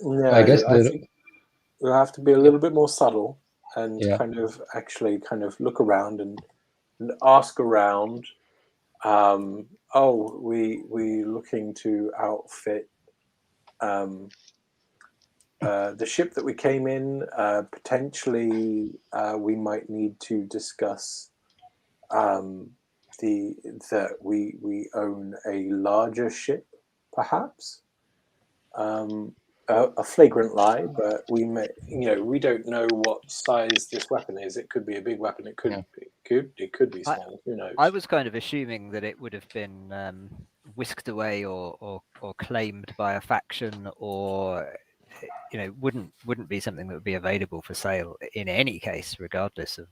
No, I guess there- think we'll have to be a little bit more subtle and Yeah. kind of look around and ask around. We looking to outfit the ship that we came in. Potentially, we might need to discuss that we own a larger ship, perhaps. A flagrant lie, but we may, we don't know what size this weapon is. It could be a big weapon. It could be small. Who knows? I was kind of assuming that it would have been whisked away or claimed by a faction, or wouldn't be something that would be available for sale in any case, regardless of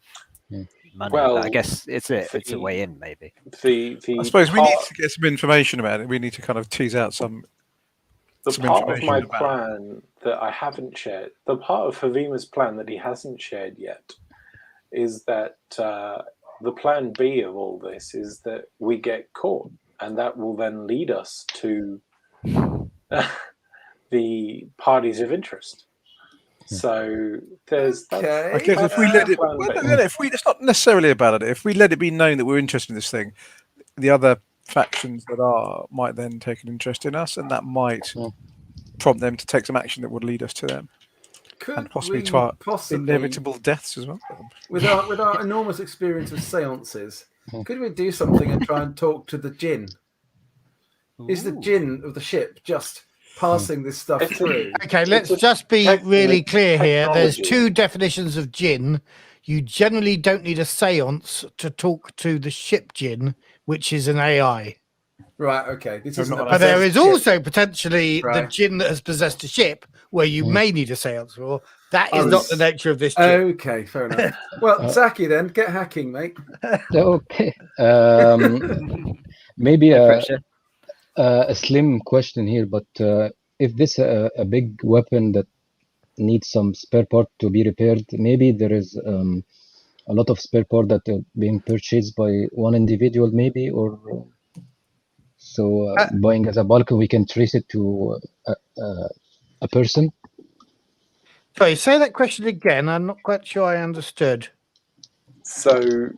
money. Well, but I guess it's a way in, maybe. The I suppose we need to get some information about it. We need to kind of tease out some part of information my about plan that I haven't shared, the part of Havima's plan that he hasn't shared yet, is that the plan B of all this is that we get caught, and that will then lead us to the parties of interest. So there's Okay. I guess if we let it, Plan B. it's not necessarily about it. If we let it be known that we're interested in this thing, the other factions that might then take an interest in us, and that might Yeah. prompt them to take some action that would lead us to them, Could and possibly we to our possibly, inevitable deaths as well. with our enormous experience of seances, Mhm. could we do something and try and talk to the Jinn? Is the Ooh. Jinn of the ship just passing this stuff It's a- through? Okay, let's a just be tech- really clear here. There's technology. two definitions of jinn. You generally don't need a seance to talk to the ship jinn, which is an AI. Right, okay. This No, isn't not a like But there possessed is ship. also potentially the Right. jinn that has possessed a ship where you Mm. may need a seance for. That is I not was- the nature of this jinn. Okay, fair enough. Well, Zaki, then get hacking, mate. Okay. Maybe No pressure. a slim question here, but if this a big weapon that needs some spare part to be repaired, maybe there is a lot of spare part that are being purchased by one individual, maybe, or so buying as a bulk, we can trace it to a person. Sorry, say that question again. I'm not quite sure I understood. So,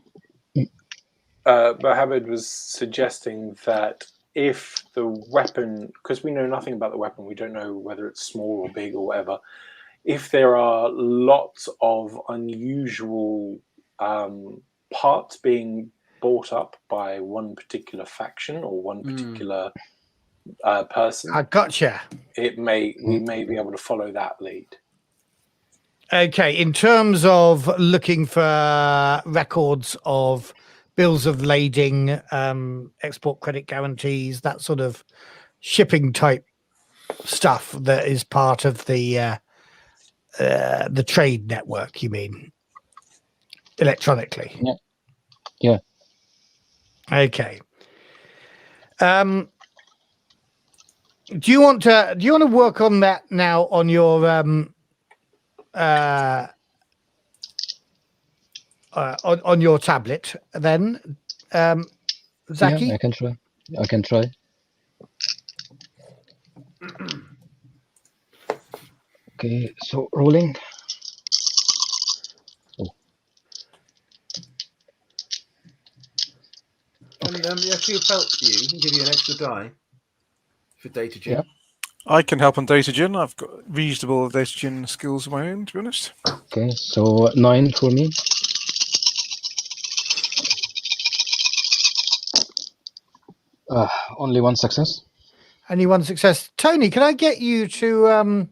Mohammed was suggesting that if the weapon, because we know nothing about the weapon, we don't know whether it's small or big or whatever, if there are lots of unusual parts being bought up by one particular faction or one particular person, I gotcha. we may be able to follow that lead. Okay, in terms of looking for records of bills of lading, export credit guarantees, that sort of shipping type stuff that is part of the trade network, you mean, electronically? Yeah. Okay. Do you want to work on that now on your on your tablet then, Zaki? Yeah, I can try. Okay, so rolling. And Yaqub help you and give you an extra die for data gen. Yeah. I can help on Datagen. I've got reasonable Datagen skills of my own, to be honest. Okay, so 9 for me. Only one success. Only one success. Tony, can I get you to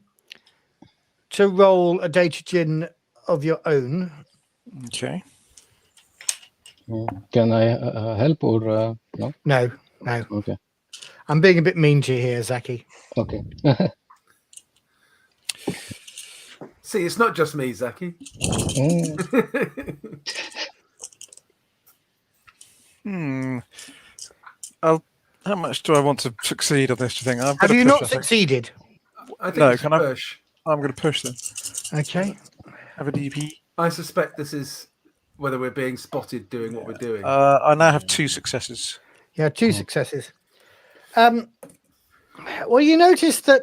roll a data gin of your own? Okay. Can I help or no? No. Okay. I'm being a bit mean to you here, Zaki. Okay. See, it's not just me, Zaki. How much do I want to succeed on this? Do you think? Have you not succeeded? I think No, you should can I- push. I'm going to push them. Okay. Have a DP. I suspect this is whether we're being spotted doing what we're doing. I now have 2 successes. Yeah, 2 successes. Well, you notice that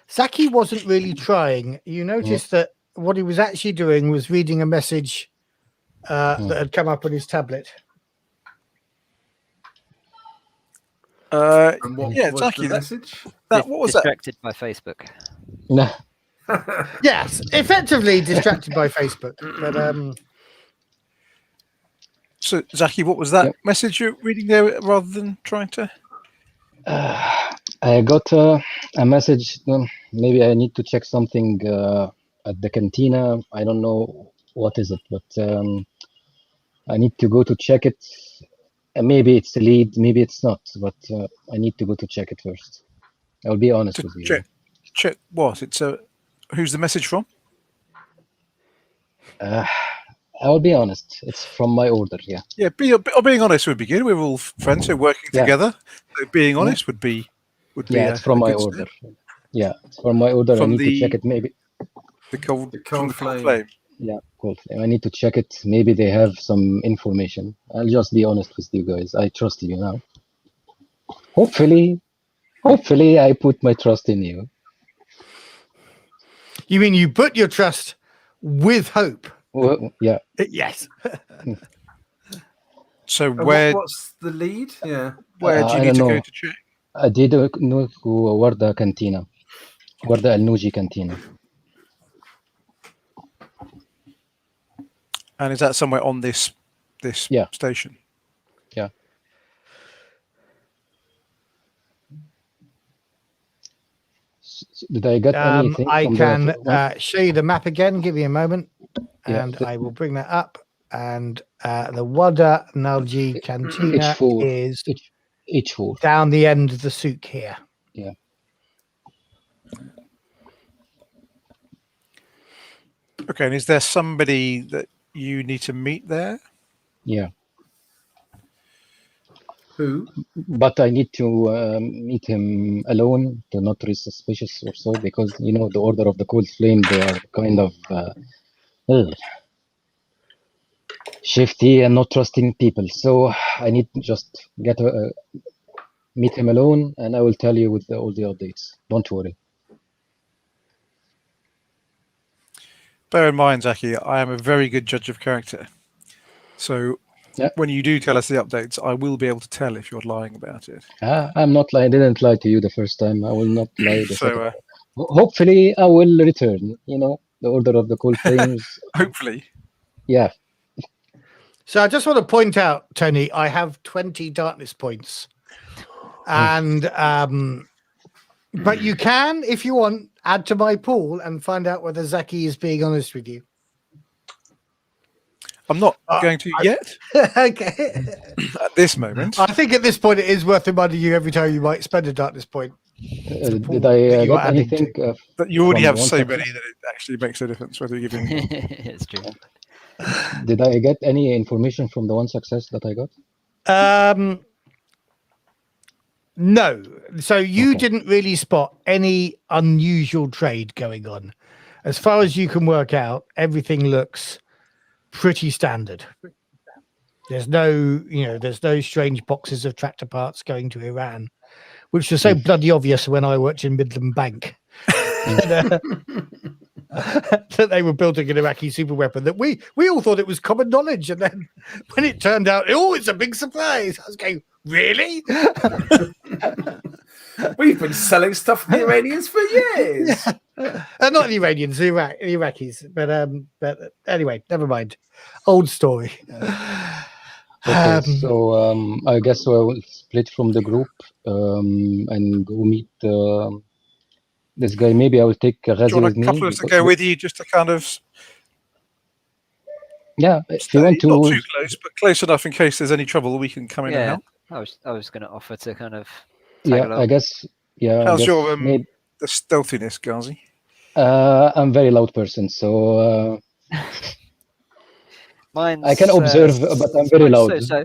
Zaki wasn't really trying. You noticed that what he was actually doing was reading a message that had come up on his tablet. And what was Zaki, the message? what was that? Distracted by Facebook. No. Yes, effectively distracted by Facebook. But So, Zaki, what was that Yep. message you're reading there rather than trying to? I got a message. Maybe I need to check something at the cantina. I don't know what is it, but I need to go to check it. Maybe it's the lead, maybe it's not, but I need to go to check it first. I'll be honest with you. Check what? It's who's the message from? I'll be honest. It's from my order. Yeah. Yeah, being honest would be good. We're all friends, so working Yeah. together. So being honest would be. Yeah, it's from my good order. step. Yeah, it's from my order. I From need to the- check it. Maybe. The cold cold flame. flame. Yeah, cool. I need to check it. Maybe they have some information. I'll just be honest with you guys. I trust you now. Hopefully, I put my trust in you. you mean you put your trust with hope? Well, yeah. Yes. So where What's the lead? Yeah. where do you I need to don't go know. to check? أديد وردة كانتينا وردة النوجي كانتينا. And is that somewhere on this Yeah. station? Yeah. Did I get anything I from can the show you the map again. Give me a moment, Yeah, and I will bring that up. And the Wada Nalji Cantina H4 is H4. down the end of the souk here. Yeah. Okay, and is there somebody that you need to meet there? Yeah. Who? But I need to meet him alone to not be suspicious or so, because you know the Order of the Cold Flame, they are kind of shifty and not trusting people. So I need to just meet him alone, and I will tell you with all the updates. Don't worry. Bear in mind, Zaki, I am a very good judge of character. So Yeah. when you do tell us the updates, I will be able to tell if you're lying about it. I'm not lying. I didn't lie to you the first time. I will not lie the second So time. Hopefully, I will return. You know, the Order of the Cold Flames. hopefully. Yeah. So I just want to point out, Tony, I have 20 darkness points, and but you can, if you want, add to my pool and find out whether Zaki is being honest with you. I'm not going to yet Okay. at this moment. I think at this point it is worth reminding you every time you might spend a darkness point. Did I that you are get adding anything? But you already from have one so section? many that it actually makes a difference whether you give him. It's true. Did I get any information from the one success that I got? No. So you Okay. didn't really spot any unusual trade going on. As far as you can work out, everything looks pretty standard. There's no strange boxes of tractor parts going to Iran, which was so bloody obvious when I worked in Midland Bank. That they were building an Iraqi super weapon that we all thought it was common knowledge, and then when it turned out, it's a big surprise. I was going, really? We've been selling stuff to the Iranians for years. Not the Iranians, the Iraqis. But anyway, never mind. Old story. Okay, so I guess I will split from the group and go meet this guy. Maybe I will take Do Ghazi you with want a me. couple of us to go with you just to kind of Yeah, if stay, you want to. not too close, but close enough in case there's any trouble we can come in and Yeah, help. I was going to offer to kind of tag Yeah, along. I guess. Yeah, I How's guess your maybe, the stealthiness, Ghazi? I'm a very loud person, so Mine's, I can observe, but I'm very mine's loud. So-so.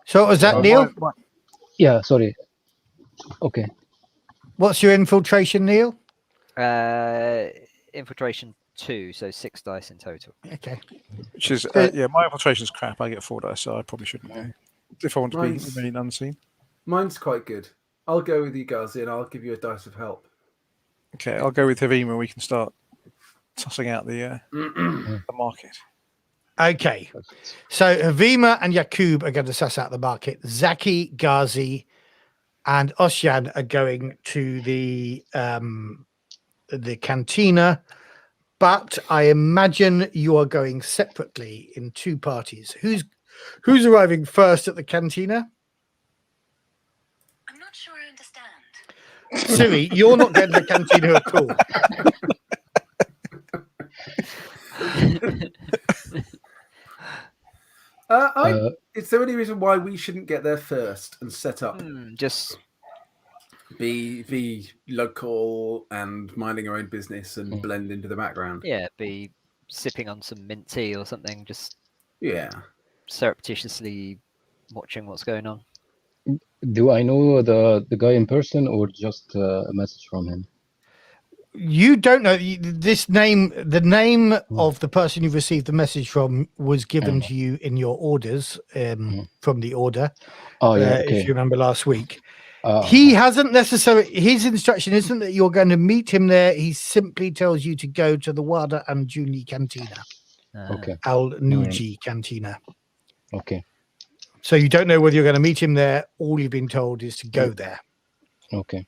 So was that Neil? Yeah, sorry. Okay. What's your infiltration, Neil? Infiltration 2, so 6 dice in total. Okay. Which is my infiltration's crap. I get 4 dice, so I probably shouldn't go. If I want to remain unseen. Mine's quite good. I'll go with you, Ghazi, and I'll give you a dice of help. Okay, I'll go with Havima. We can start sussing out the market. Okay. So Havima and Yaqub are going to suss out the market. Zaki, Ghazi, and Oshian are going to the cantina. But I imagine you are going separately in 2 parties. Who's arriving first at the cantina? I'm not sure I understand. Siri, you're not going to the cantina at all. Is there any reason why we shouldn't get there first and set up? Just be local and minding our own business and blend into the background. be sipping on some mint tea or something, just surreptitiously watching what's going on. Do I know the guy in person or just a message from him? You don't know this name. The name of the person you received the message from was given to you in your orders from the order. Oh, yeah. Okay. If you remember last week. He hasn't necessarily, his instruction isn't that you're going to meet him there. He simply tells you to go to the Wada and Juni Cantina. Okay. Al Nuji Cantina. Okay. So you don't know whether you're going to meet him there. All you've been told is to go there. Okay.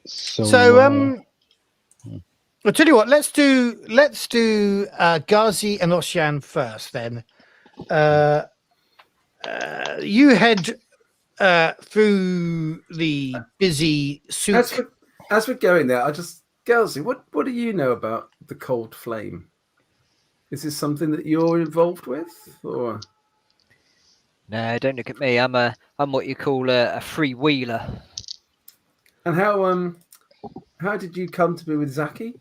So, I'll tell you what. Let's do Ghazi and Oshian first. Then you head through the busy souk. As we're going there, Ghazi, what do you know about the Cold Flame? Is this something that you're involved with, or? No, don't look at me. I'm what you call a freewheeler. And how did you come to be with Zaki?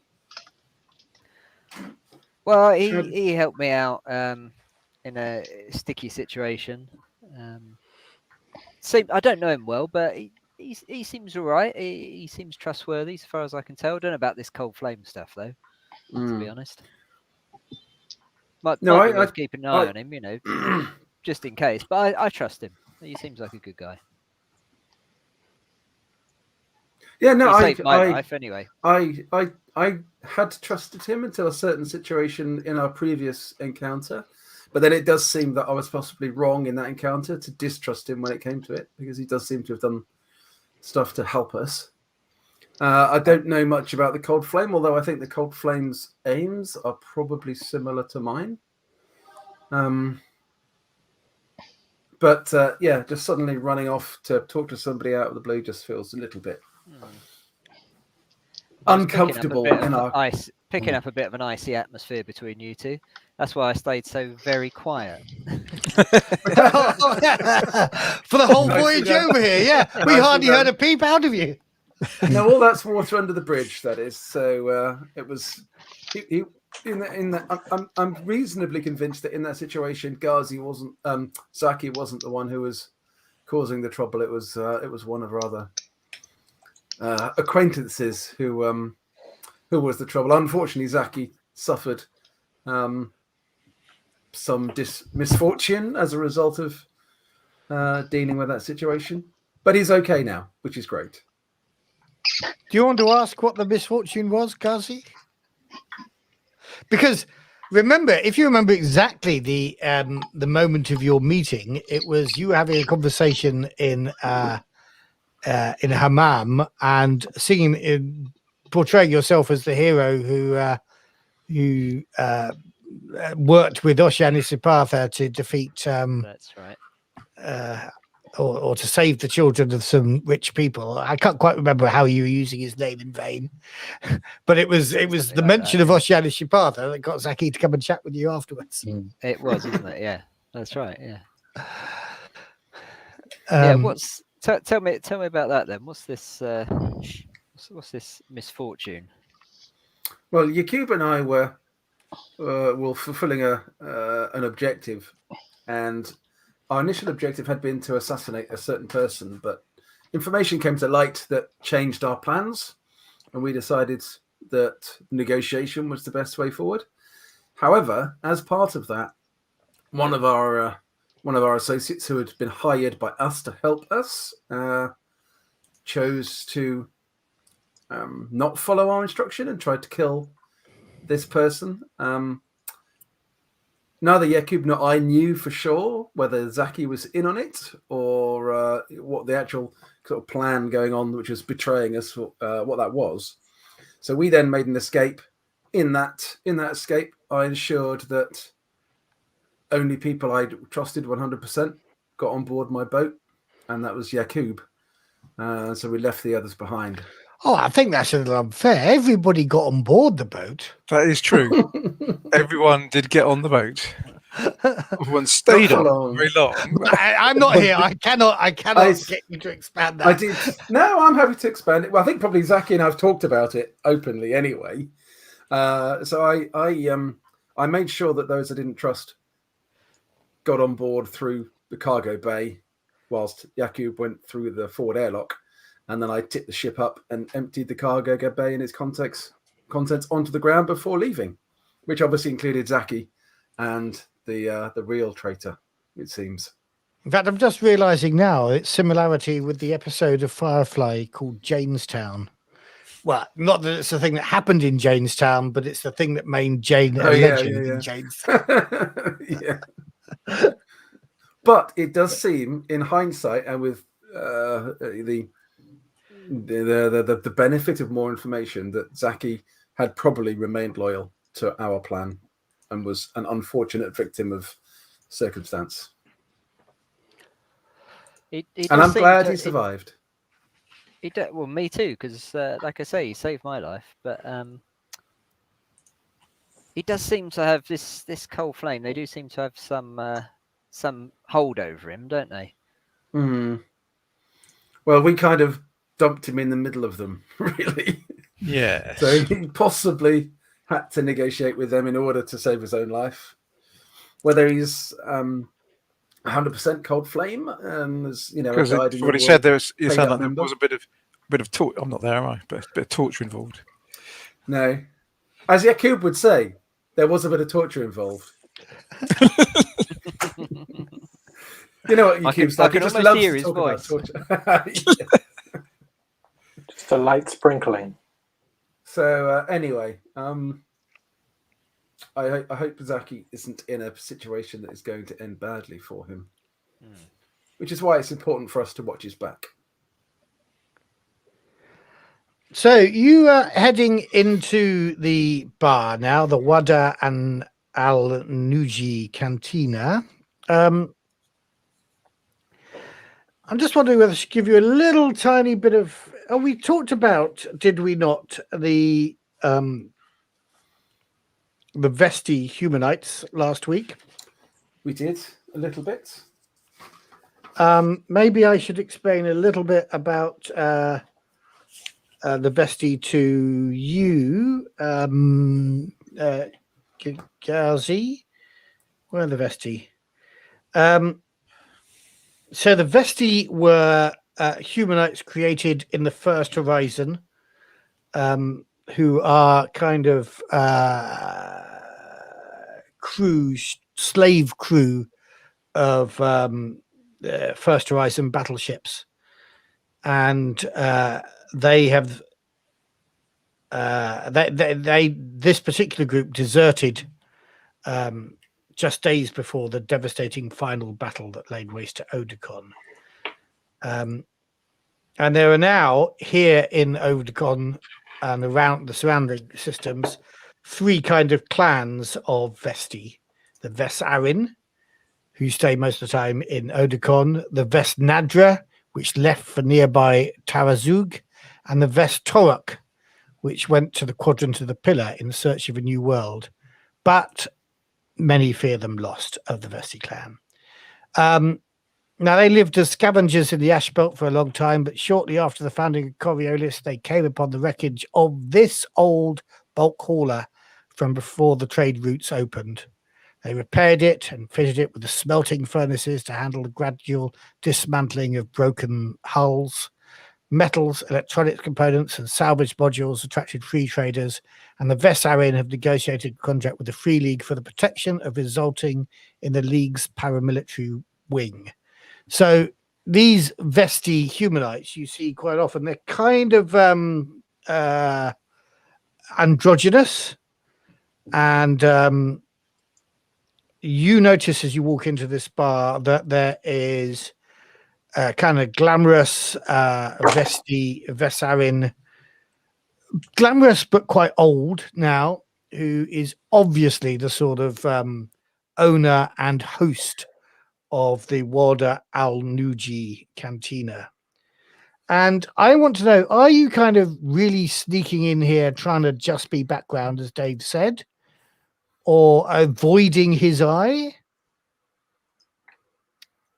Well, he helped me out in a sticky situation. So I don't know him well, but he seems all right. He seems trustworthy as far as I can tell. Don't know about this Cold Flame stuff though, to be honest. Might be worth keeping an eye on him, you know, just in case. But I trust him. He seems like a good guy. Yeah, no, he saved my life anyway. I had trusted him until a certain situation in our previous encounter, but then it does seem that I was possibly wrong in that encounter to distrust him when it came to it, because he does seem to have done stuff to help us. I don't know much about the Cold Flame, although I think the Cold Flame's aims are probably similar to mine. But yeah, just suddenly running off to talk to somebody out of the blue just feels a little bit uncomfortable in our picking up a bit of an icy atmosphere between you two. That's why I stayed so very quiet. For the whole voyage over here, yeah. We hardly heard a peep out of you. No, all that's water under the bridge, that is. So it was. I'm reasonably convinced that in that situation, Zaki wasn't the one who was causing the trouble. It was one of our other acquaintances who was the trouble. Unfortunately, Zaki suffered some misfortune as a result of dealing with that situation, but he's okay now, which is great. Do you want to ask what the misfortune was, Ghazi? Because remember, if you remember exactly the moment of your meeting, it was you having a conversation in Hammam and singing, portraying yourself as the hero who worked with Oshian Isipatha to defeat. That's right. Or to save the children of some rich people. I can't quite remember how you were using his name in vain, but it was the mention of Oshian Isipatha that got Zaki to come and chat with you afterwards. It was, isn't it? Yeah, that's right. Yeah. Yeah. Tell me about that then. What's this? What's this misfortune? Well, Yaqub and I were fulfilling an objective, and our initial objective had been to assassinate a certain person, but information came to light that changed our plans, and we decided that negotiation was the best way forward. However, as part of that, one of our associates who had been hired by us to help us chose to not follow our instruction and tried to kill this person. Neither Yaqub nor I knew for sure whether Zaki was in on it or what the actual sort of plan going on, which was betraying us, what that was. So we then made an escape. In that escape, I ensured that only people I trusted 100% got on board my boat, and that was Yaqub. So we left the others behind. Oh, I think that's a little unfair. Everybody got on board the boat. That is true. Everyone did get on the boat. Everyone stayed on very long. I'm not here. I cannot get you to expand that. I did. No, I'm happy to expand it. Well, I think probably Zaki and I have talked about it openly anyway. So I made sure that those I didn't trust got on board through the cargo bay, whilst Yaqub went through the forward airlock. And then I tipped the ship up and emptied the cargo bay and its contents onto the ground before leaving, which obviously included Zaki and the real traitor, it seems. In fact, I'm just realizing now its similarity with the episode of Firefly called Jamestown, Well, not that it's the thing that happened in Janestown, but it's the thing that made Jane a Oh, yeah, legend yeah, in yeah. Janestown. Yeah. But it does seem, in hindsight, and with the benefit of more information, that Zaki had probably remained loyal to our plan and was an unfortunate victim of circumstance. He And does I'm seem glad to- he survived. Well, me too, because like I say, he saved my life. But he does seem to have this cold flame. They do seem to have some hold over him, don't they? Hmm. Well, we kind of dumped him in the middle of them, really. Yes. So he possibly had to negotiate with them in order to save his own life. Whether he's 100% cold flame, as you know, a Because guide in what the he said, world, you paid sound up like there member. was a bit of torture. I'm not there, am I? But a bit of torture involved. No, as Yaqub would say, there was a bit of torture involved. You know what Yaqub's I like? He can just almost loves hear to his talk about voice. torture. Just a light sprinkling. So anyway, I hope Zaki isn't in a situation that is going to end badly for him, which is why it's important for us to watch his back. So you are heading into the bar now, the Wada and Al Nuji Cantina. I'm just wondering whether I should give you a little tiny bit of. Oh, we talked about, did we not, the Vesti humanites last week? We did a little bit. Maybe I should explain a little bit about the Vesti to you, Ghazi. Where are the Vesti? So the Vesti were humanites created in the First Horizon, who are kind of slave crew of First Horizon battleships, and they have this particular group deserted just days before the devastating final battle that laid waste to Odacon. And there are now here in Odacon and around the surrounding systems 3 kind of clans of Vesti: the Vesarin, who stay most of the time in Odacon, the Vest Nadra, which left for nearby Tarazug, and the Vest Torok, which went to the Quadrant of the Pillar in search of a new world. But many fear them lost of the Vesti clan. Now, they lived as scavengers in the Ash Belt for a long time, but shortly after the founding of Coriolis, they came upon the wreckage of this old bulk hauler from before the trade routes opened. They repaired it and fitted it with the smelting furnaces to handle the gradual dismantling of broken hulls. Metals, electronics components, and salvage modules attracted free traders, and the Vesarin have negotiated a contract with the Free League for the protection of resulting in the League's paramilitary wing. So these Vesti humanites you see quite often, they're kind of androgynous, and you notice as you walk into this bar that there is kind of glamorous Vesarin, glamorous but quite old now, who is obviously the sort of owner and host of the Wada Al Nuji Cantina. And I want to know, are you kind of really sneaking in here trying to just be background, as Dave said, or avoiding his eye?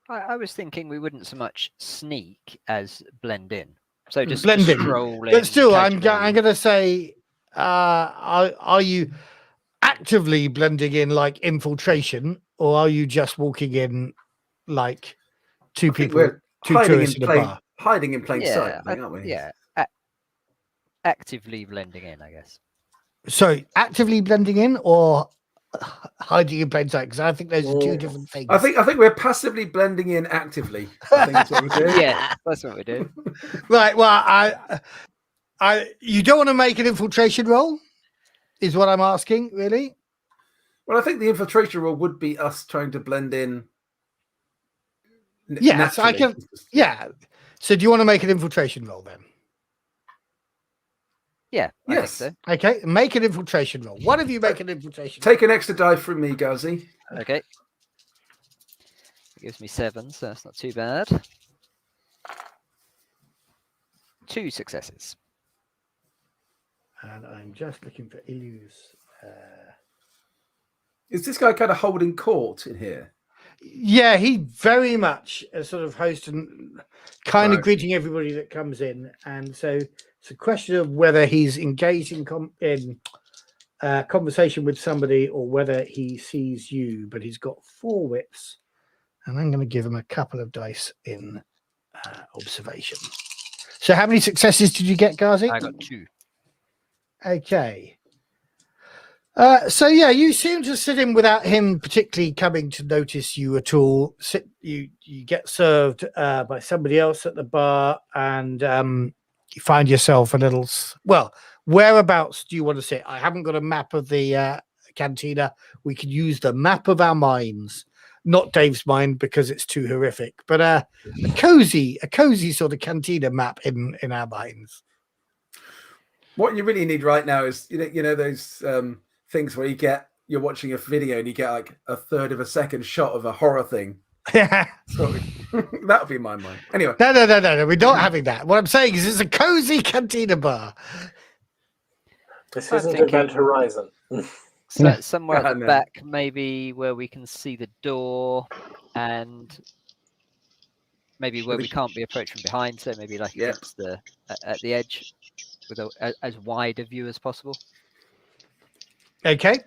I was thinking we wouldn't so much sneak as blend in. So just Blend in. stroll in. But still, I'm casually. going to say, are you actively blending in like infiltration, or are you just walking in like two tourists in a bar? Hiding in plain sight, I think, aren't we? Yeah, actively blending in, I guess. So actively blending in or hiding in plain sight? Because I think those are 2 different things. I think we're passively blending in actively. I think that's what we're doing. Yeah, that's what we're doing. Right. Well, You don't want to make an infiltration roll, is what I'm asking, really? Well, I think the infiltration rule would be us trying to blend in. Yes, I can. Yeah. So do you want to make an infiltration roll then? Yeah, I Yes. think Okay, make an infiltration roll. One of you make an infiltration Take an extra die from me, Ghazi. so. Okay. It gives me 7, so that's not too bad. 2 successes. And I'm just looking for Ilu's. Is this guy kind of holding court in here? Yeah, he very much a sort of host and kind of Right. greeting everybody that comes in. And so it's a question of whether he's engaged in conversation with somebody or whether he sees you. But he's got 4 wits, and I'm going to give him a couple of dice in observation. So how many successes did you get, Ghazi? I got 2. Okay. So yeah, you seem to sit in without him particularly coming to notice you at all. You get served by somebody else at the bar, and you find yourself a little. Well, whereabouts do you want to sit? I haven't got a map of the cantina. We could use the map of our minds, not Dave's mind because it's too horrific, but a cozy sort of cantina map in our minds. What you really need right now is you know those things where you're watching a video and you get like a third of a second shot of a horror thing. Yeah. So, that would be my mind. Anyway. No. We're not having that. What I'm saying is it's a cozy cantina bar. This I'm isn't thinking- Event Horizon. So somewhere at the No. back, maybe where we can see the door, and maybe where we can't be approached from behind. So maybe like Yeah. against at the edge, with as wide a view as possible. Okay.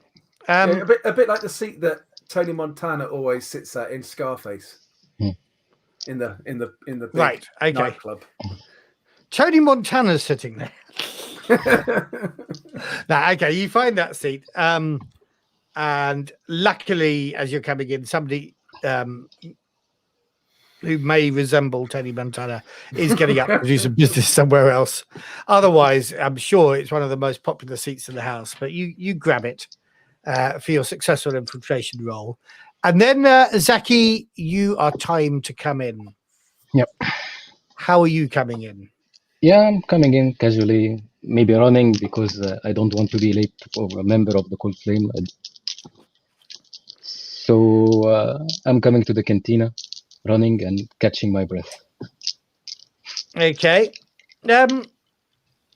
Yeah, a bit like the seat that Tony Montana always sits at in Scarface. Hmm. In the big Right. Okay. nightclub. Tony Montana's sitting there. Now, okay, you find that seat. And luckily, as you're coming in, somebody who may resemble Tony Montana is getting up to do some business somewhere else. Otherwise, I'm sure it's one of the most popular seats in the house. But you grab it for your successful infiltration roll. And then, Zaki, you are timed to come in. Yep. How are you coming in? Yeah, I'm coming in casually, maybe running because I don't want to be late for a member of the Cold Flame. So I'm coming to the cantina, running and catching my breath. Okay.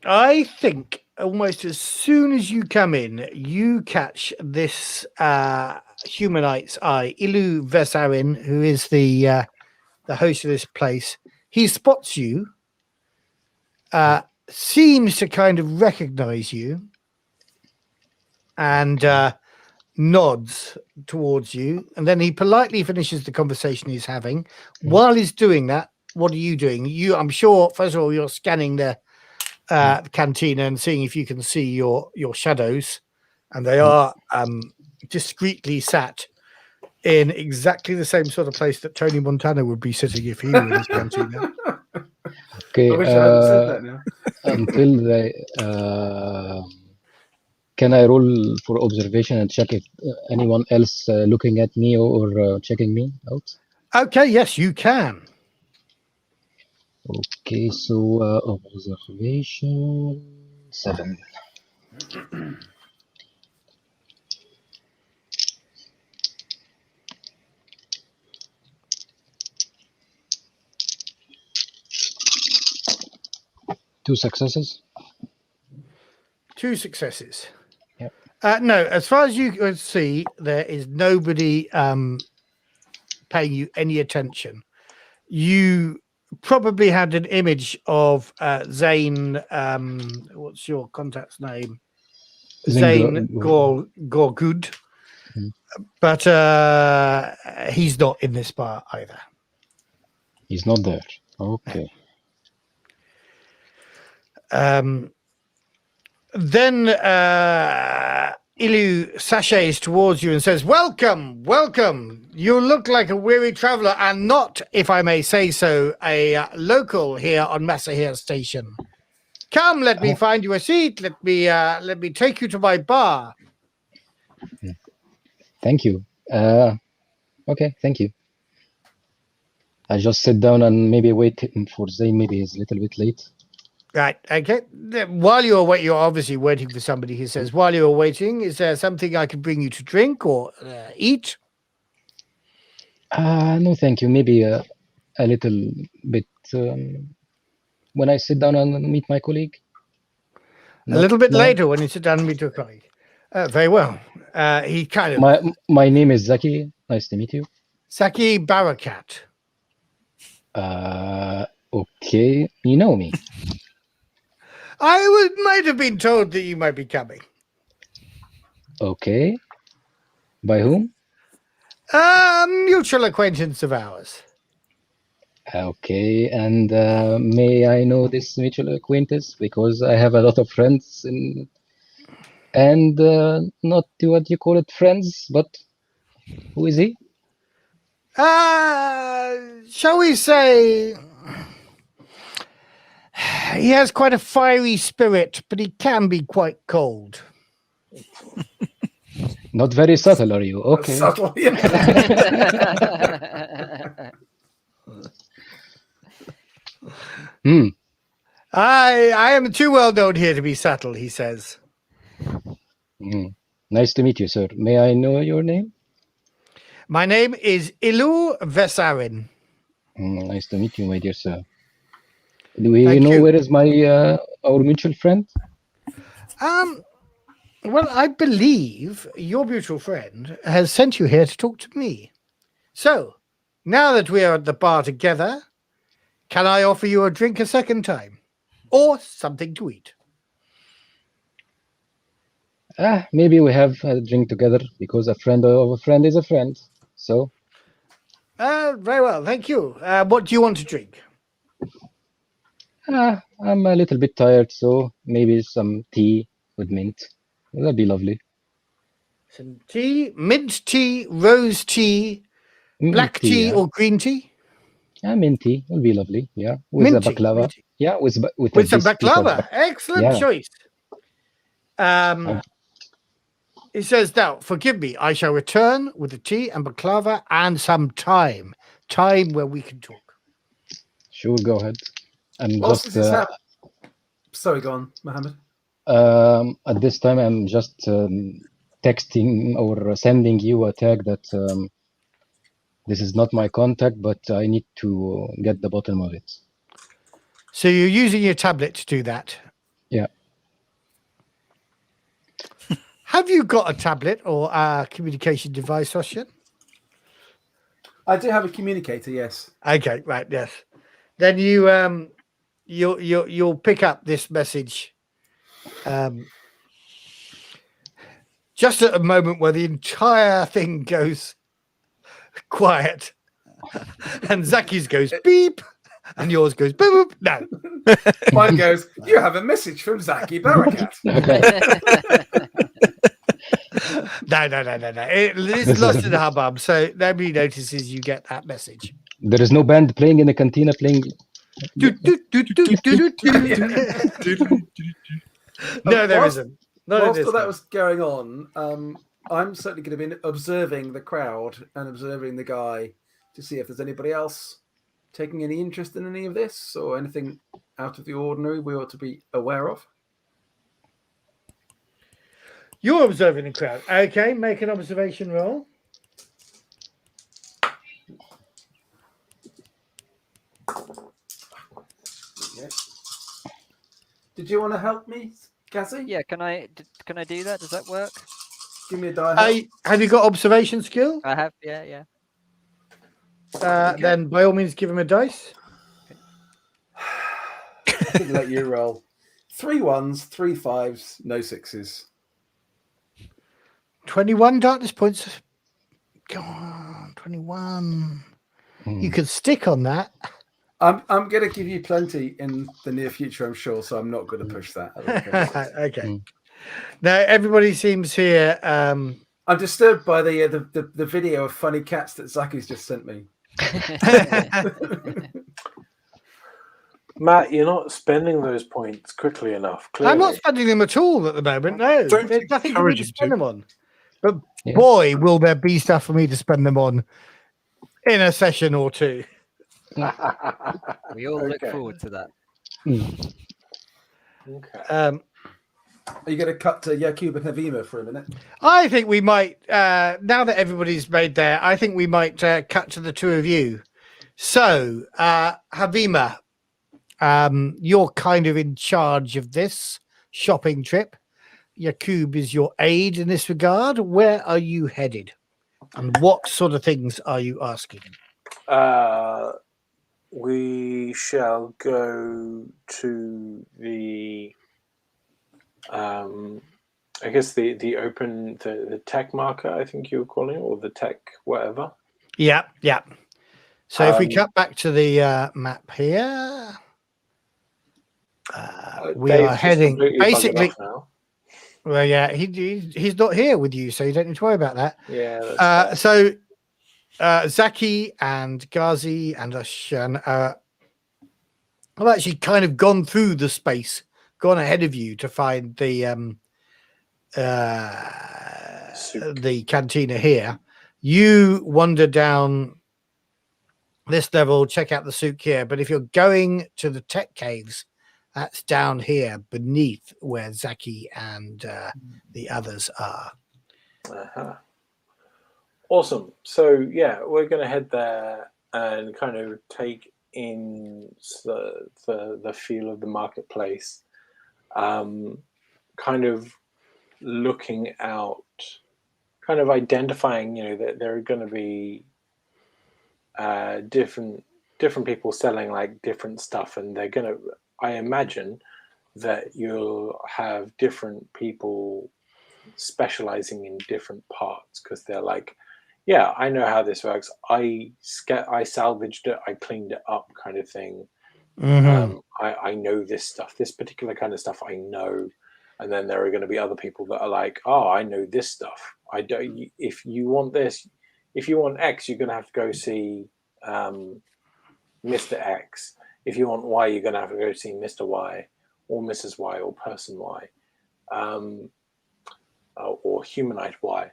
I think almost as soon as you come in, you catch this humanite's eye, Ilu Vesarin, who is the host of this place. He spots you, seems to kind of recognize you, and nods towards you, and then he politely finishes the conversation he's having. While he's doing that, what are you doing? I'm sure, first of all, you're scanning the cantina and seeing if you can see your shadows, and they are discreetly sat in exactly the same sort of place that Tony Montana would be sitting if he were in his cantina. Okay. I wish I hadn't said that now. Until they. Can I roll for observation and check if anyone else looking at me or checking me out? Okay, yes, you can. Okay, so observation 7. Two successes. 2 successes. Yep. No, as far as you can see, there is nobody paying you any attention. You probably had an image of Zane. What's your contact's name? Zane Gorgood. But he's not in this bar either. He's not there. Okay. Then Ilu sachets towards you and says, welcome. You look like a weary traveler and not, if I may say so, a local here on Masahir Station. Come, let me find you a seat. Let me take you to my bar. Thank you. Okay, thank you. I just sit down and maybe wait for Zay. Maybe he's a little bit late. Right. Okay. While you're obviously waiting for somebody. He says, while you're waiting, is there something I can bring you to drink or eat? No, thank you. Maybe a little bit when I sit down and meet my colleague. A little bit now? later when you sit down and meet your colleague. Very well. He kind of... My name is Zaki. Nice to meet you. Zaki Barakat. Okay. You know me. Might have been told that you might be coming. Okay. By whom? Mutual acquaintance of ours. Okay. And may I know this mutual acquaintance? Because I have a lot of friends and not what you call it friends, but who is he? Shall we say he has quite a fiery spirit, but he can be quite cold. Not very subtle, are you? Okay. Subtle, yeah. I am too well known here to be subtle, he says. Nice to meet you, sir. May I know your name? My name is Ilu Vesarin. Nice to meet you, my dear sir. Do we Thank know you. where is my our mutual friend? Well, I believe your mutual friend has sent you here to talk to me. So, now that we are at the bar together, can I offer you a drink a second time? Or something to eat? Maybe we have a drink together because a friend of a friend is a friend. So, very well, thank you. What do you want to drink? I'm a little bit tired, so maybe some tea with mint. That'd be lovely. Some tea, mint tea, rose tea, black tea, yeah. or green tea? Mint tea would be lovely. Yeah, with Mint a tea, baklava. mint tea. Yeah, with With a some biscuit of baklava. Excellent Yeah. choice. He says, now, forgive me, I shall return with the tea and baklava and some time. Time where we can talk. Sure, go ahead. I'm Whilst just this is sorry, go on, Mohammed. at this time I'm just texting or sending you a tag that this is not my contact, but I need to get the bottom of it. So you're using your tablet to do that? Yeah. Have you got a tablet or a communication device, Oshian? I do have a communicator, yes. Okay, right, yes. Then you'll pick up this message just at a moment where the entire thing goes quiet, and Zaki's goes beep, and yours goes boop. No, Mine goes, you have a message from Zaki Barakat. no. It's lost in the hubbub, so nobody notices you get that message. There is no band playing in the cantina playing. No, there isn't. Not Whilst in all this that was going on, I'm certainly going to be observing the crowd and observing the guy to see if there's anybody else taking any interest in any of this or anything out of the ordinary we ought to be aware of. You're observing the crowd. Okay, make an observation roll. Yeah. Did you want to help me, Ghazi? Yeah, can I do that? Does that work? Give me a die. Have you got observation skill? I have, yeah. Okay. Then by all means give him a dice. I should let you roll. 3 1s, 3 5s, no 6s. 21 darkness points. Go on, 21. You could stick on that. I'm going to give you plenty in the near future, I'm sure, so I'm not going to push that. Okay. Now everybody seems here. I'm disturbed by the video of funny cats that Zaki's just sent me. Matt, you're not spending those points quickly enough. Clearly. I'm not spending them at all at the moment. No, Don't there's nothing for me to encourage you spend to. them on. But Yeah. boy, will there be stuff for me to spend them on in a session or two. We all look Okay. forward to that. Okay. Are you going to cut to Yaqub and Havima for a minute? I think we might, now that everybody's made there, I think we might cut to the two of you. So, Havima, you're kind of in charge of this shopping trip. Yaqub is your aide in this regard. Where are you headed? And what sort of things are you asking? We shall go to the I guess the open the tech market, I think you were calling it, or the tech whatever. Yeah. So if we Um, cut back to the map here, we Dave's are just heading completely buggered basically. off now. Well, yeah, he's not here with you, so you don't need to worry about that. Yeah. That's So Zaki and Ghazi and Oshian have actually kind of gone through the space, gone ahead of you to find the cantina here. You wander down this level, check out the souk here, but if you're going to the tech caves, that's down here beneath where Zaki and the others are. Awesome. So yeah, we're going to head there and kind of take in the feel of the marketplace, kind of looking out, kind of identifying, that there are going to be different people selling like different stuff, and they're going to, I imagine that you'll have different people specializing in different parts, because they're like, yeah, I know how this works. I salvaged it, I cleaned it up, kind of thing. I know this stuff, this particular kind of stuff I know. And then there are going to be other people that are like, oh, I know this stuff. I don't. If you want this, if you want X, you're going to have to go see Mr. X. If you want Y, you're going to have to go see Mr. Y or Mrs. Y or person Y, or humanite Y.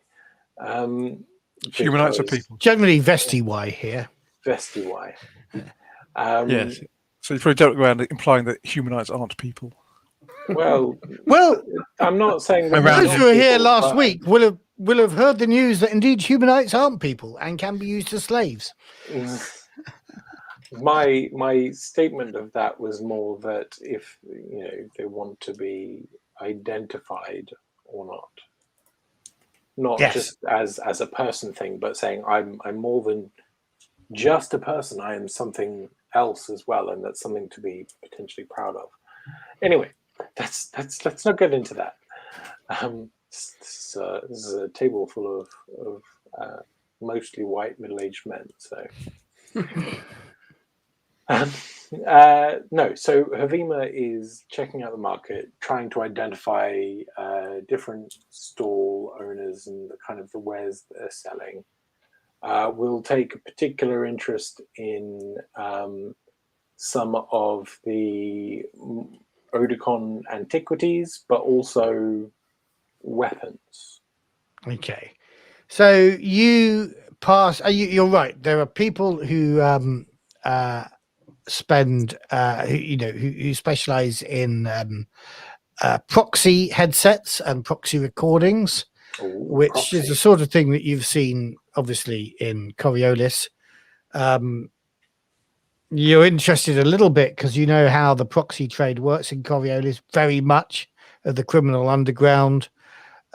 Humanites are people. Generally, Vesti Y here. Vesti Y. Yes. So you probably don't go around implying that humanites aren't people. Well, I'm not saying that those who were here people, last but- week will have heard the news that indeed humanites aren't people and can be used as slaves. My statement of that was more that if they want to be identified or not Yes. just as a person thing, but saying I'm more than just a person. I am something else as well, and that's something to be potentially proud of. Anyway, let's not get into that. This is a table full of mostly white middle-aged men. So no. So Havima is checking out the market, trying to identify different stall owners and the wares they're selling. We'll take a particular interest in some of the Odacon antiquities, but also weapons. Okay, so you pass. You're right. There are people who spend, who specialize in proxy headsets and proxy recordings, which is the sort of thing that you've seen, obviously, in Coriolis. You're interested a little bit because you know how the proxy trade works in Coriolis, very much of the criminal underground.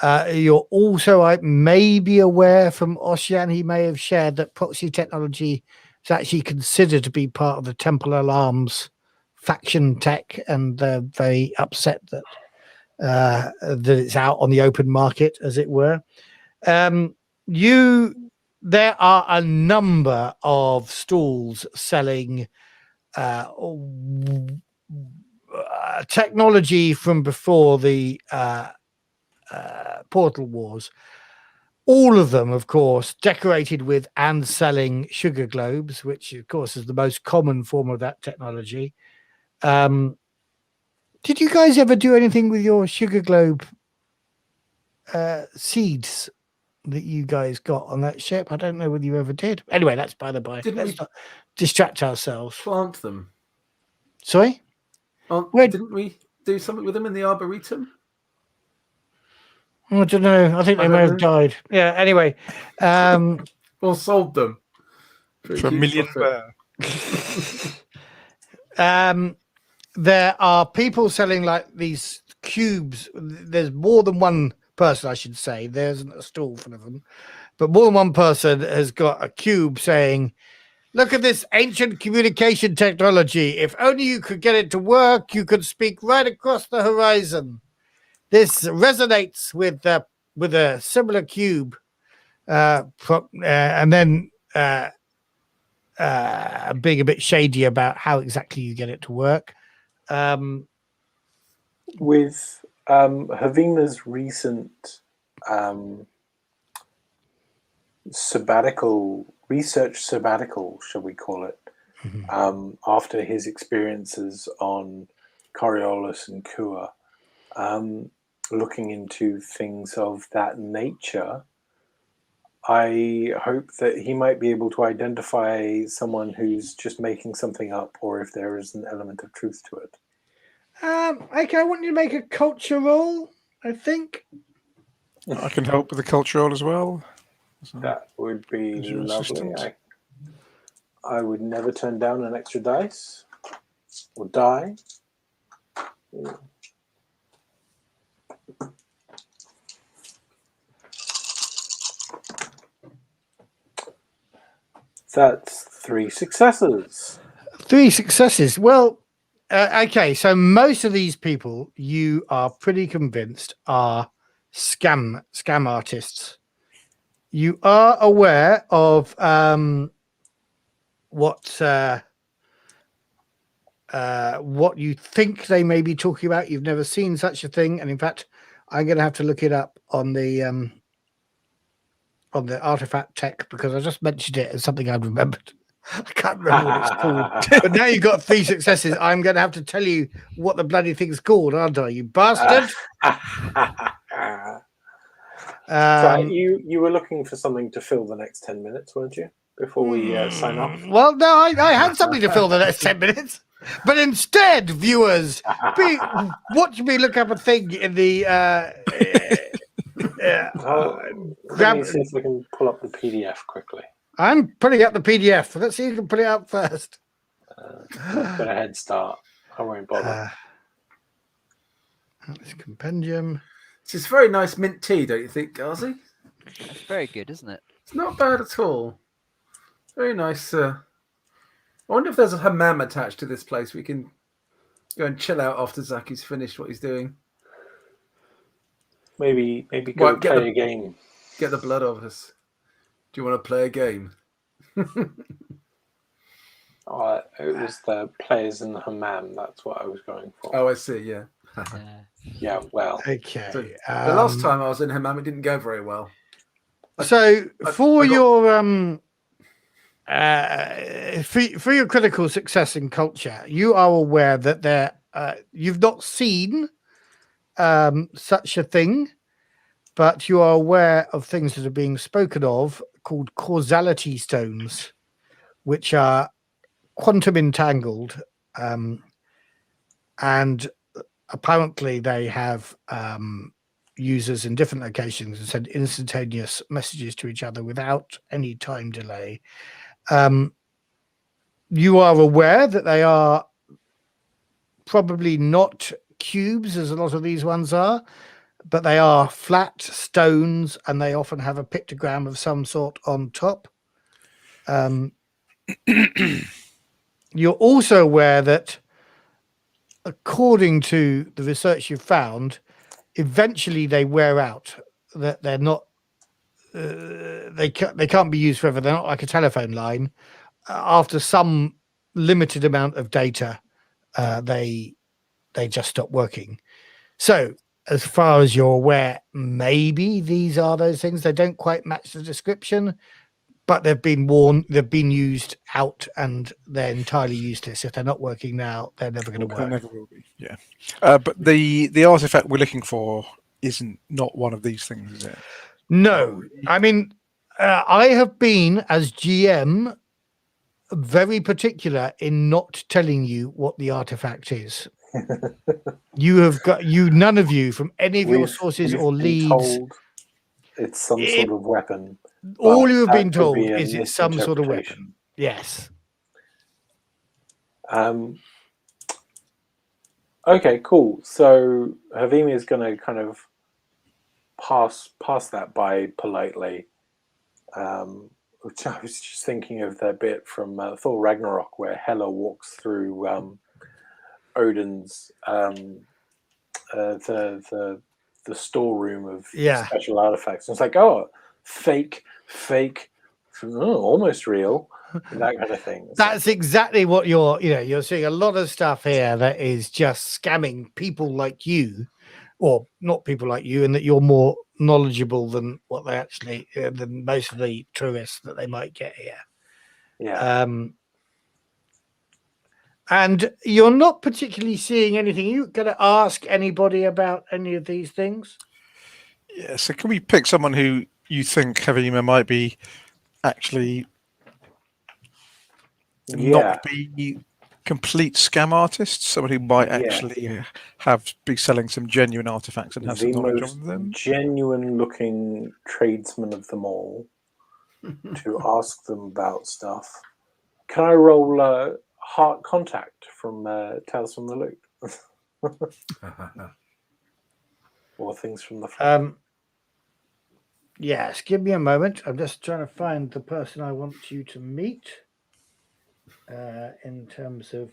You're also maybe aware from Oshian, he may have shared that proxy technology is actually considered to be part of the Temple Alarms faction tech, and they're very upset that that it's out on the open market, as it were. There are a number of stalls selling technology from before the Portal Wars. All of them, of course, decorated with and selling sugar globes, which, of course, is the most common form of that technology. Did you guys ever do anything with your sugar globe seeds that you guys got on that ship? I don't know whether you ever did. Anyway, that's by the by. Let's not distract ourselves. Plant them. Sorry? Didn't we do something with them in the Arboretum? I don't know. I think they may have died. Yeah, anyway. Or sold them. For $1 million. There are people selling like these cubes. There's more than one person, I should say. There isn't a stall full of them, but more than one person has got a cube saying, "Look at this ancient communication technology. If only you could get it to work, you could speak right across the horizon." This resonates with a similar cube, and then being a bit shady about how exactly you get it to work. With Havima's recent research sabbatical, shall we call it, after his experiences on Coriolis and Kua, looking into things of that nature, I hope that he might be able to identify someone who's just making something up, or if there is an element of truth to it. Okay, I want you to make a culture roll, I think. I can help with the culture roll as well. That would be lovely. I would never turn down an extra dice or die. Yeah. That's 3 successes. 3 successes. Well, okay. So most of these people, you are pretty convinced, are scam artists. You are aware of what you think they may be talking about. You've never seen such a thing, and in fact, I'm going to have to look it up on the artifact tech, because I just mentioned it as something I'd remembered. I can't remember what it's called. But now you've got 3 successes. I'm going to have to tell you what the bloody thing's called, aren't I, you bastard? So you were looking for something to fill the next 10 minutes, weren't you? Before we sign off? Well, no, I had something to fill the next 10 minutes. But instead, viewers, watch me look up a thing in the... let me see if we can pull up the PDF quickly. I'm putting up the PDF. Let's see if you can put it up first. I've got a head start. I won't bother. This compendium. It's just very nice mint tea, don't you think, Ghazi? That's very good, isn't it? It's not bad at all. Very nice. I wonder if there's a hammam attached to this place. We can go and chill out after Zaki's finished what he's doing. Maybe go play a game. Get the blood off us. Do you want to play a game? It was the players in the hammam. That's what I was going for. Oh, I see. Yeah. Yeah. Well. Okay. So, the last time I was in hammam, it didn't go very well. So for your critical success in culture, you are aware that you've not seen such a thing, but you are aware of things that are being spoken of called causality stones, which are quantum entangled, and apparently they have users in different locations and send instantaneous messages to each other without any time delay. You are aware that they are probably not cubes, as a lot of these ones are, but they are flat stones, and they often have a pictogram of some sort on top. You're also aware that, according to the research you've found, eventually they wear out, that they're not they can't be used forever. They're not like a telephone line. After some limited amount of data, they just stop working. So as far as you're aware, maybe these are those things. They don't quite match the description, but they've been worn, they've been used out, and they're entirely useless. If they're not working now, they're never going to They work. never will be. Yeah. But the artifact we're looking for isn't not one of these things, is it? No, I mean, I have been, as GM, very particular in not telling you what the artifact is. You have got none of you from any of your sources or been leads. told it's some sort of weapon. All but you have that been could told be a is it's some sort of misinterpretation. weapon. Yes. Okay, cool. So Havimi is going to kind of pass that by politely. Which I was just thinking of that bit from Thor Ragnarok where Hela walks through Odin's the storeroom of special artifacts. And it's like, oh, fake, almost real, that kind of thing. That's exactly what you're seeing a lot of stuff here that is just scamming people like you, or not people like you, and that you're more knowledgeable than what they actually than most of the tourists that they might get here. Yeah. And you're not particularly seeing anything. You going to ask anybody about any of these things? Yeah. So can we pick someone who you think Havima might be actually not be complete scam artists? Someone who might actually be selling some genuine artifacts and have some knowledge of them. Genuine looking tradesmen of them all to ask them about stuff. Can I roll heart contact from Tales from the Loop? Or things from the front? Yes, give me a moment. I'm just trying to find the person I want you to meet in terms of...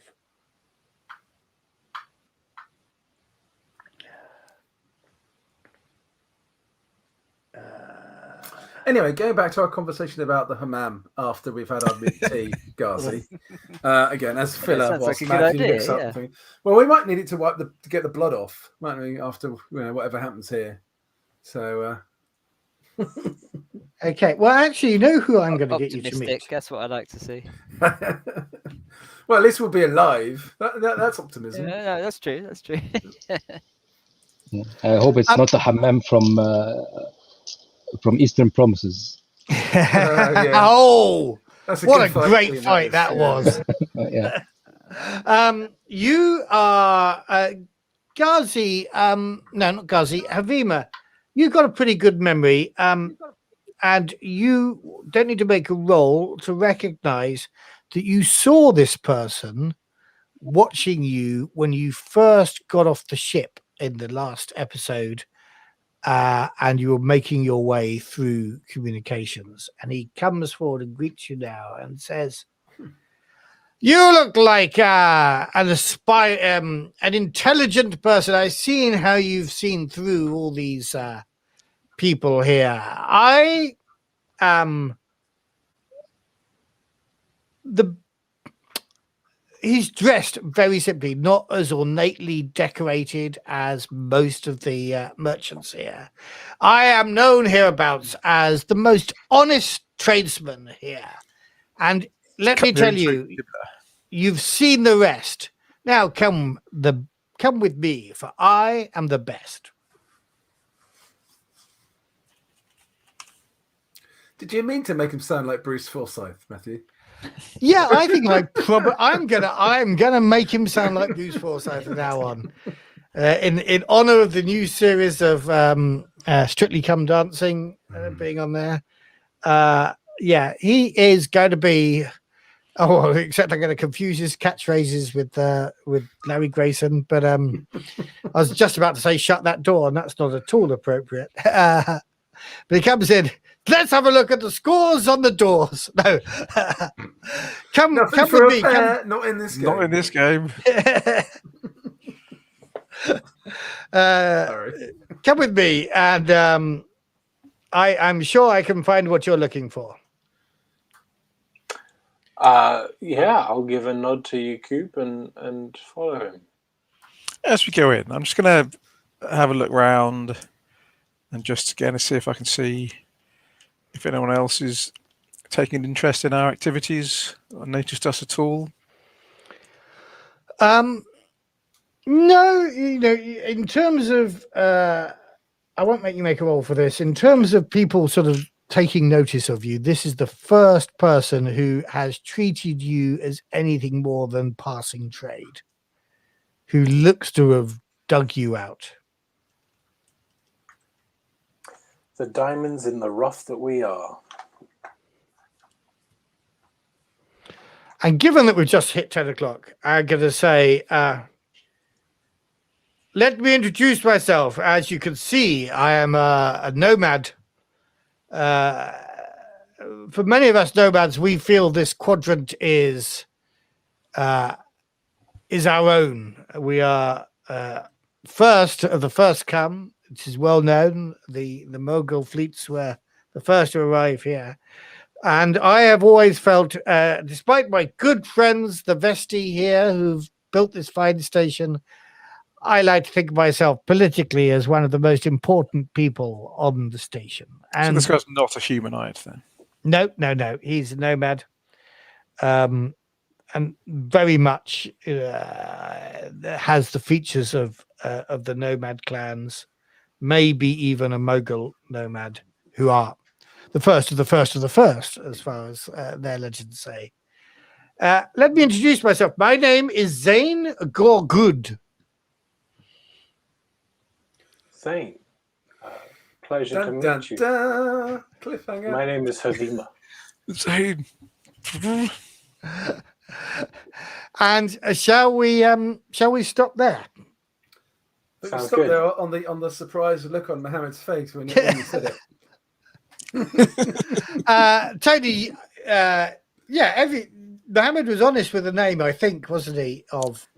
Anyway, going back to our conversation about the hammam after we've had our tea, Ghazi. Again, as filler, whilst Matthew looks up. Yeah. Well, we might need it to get the blood off, mightn't we? After whatever happens here. So. Okay. Well, actually, you know who I'm going to get you to meet. That's what I like to see. Well, at least we'll be alive. That's optimism. Yeah, no, that's true. That's true. I hope it's not a hammam from Eastern Promises. Oh, what a great fight that was. Yeah. You are Ghazi. No, not Ghazi. Havima. You've got a pretty good memory. And you don't need to make a roll to recognize that you saw this person watching you when you first got off the ship in the last episode. And you were making your way through communications, and he comes forward and greets you now and says, "You look like an intelligent person. I've seen how you've seen through all these people here. I am He's dressed very simply, not as ornately decorated as most of the merchants here. I am known hereabouts as the most honest tradesman here. And let me tell you, you've seen the rest. Now come with me, for I am the best." Did you mean to make him sound like Bruce Forsyth, Matthew? Yeah, I think I'm gonna make him sound like Bruce Forsyth from now on, in honor of the new series of Strictly Come Dancing being on there. Yeah, he is going to be. Oh, except I'm going to confuse his catchphrases with Larry Grayson. But I was just about to say "shut that door," and that's not at all appropriate. But he comes in. "Let's have a look at the scores on the doors." No, come with me. Not in this game. Not in this game. Sorry. Come with me, and I'm sure I can find what you're looking for. Yeah, I'll give a nod to Yaqub and follow him. As we go in, I'm just going to have a look round and just again see if I can see if anyone else is taking an interest in our activities or noticed us at all? No, in terms of, I won't make you make a roll for this. In terms of people sort of taking notice of you, this is the first person who has treated you as anything more than passing trade, who looks to have dug you out. The diamonds in the rough that we are. And given that we've just hit 10 o'clock, I'm going to say, let me introduce myself. As you can see, I am a nomad. For many of us nomads, we feel this quadrant is our own. We are first of the first come. It is well known. The Mogul fleets were the first to arrive here. And I have always felt, despite my good friends, the Vesti here, who've built this fine station, I like to think of myself politically as one of the most important people on the station. And So this guy's not a humanoid then? no. He's a nomad. And very much has the features of the nomad clans, maybe even a Mogul nomad, who are the first of the first of the first, as far as their legends say. Let me introduce myself. My name is Zane Gorgood. Zane, pleasure to meet you. Cliffhanger. My name is Havima. Zane. And shall we stop there? But Sounds stop good. there on the surprised look on Mohammed's face when you said it. Tony, Mohammed was honest with the name, I think, wasn't he, of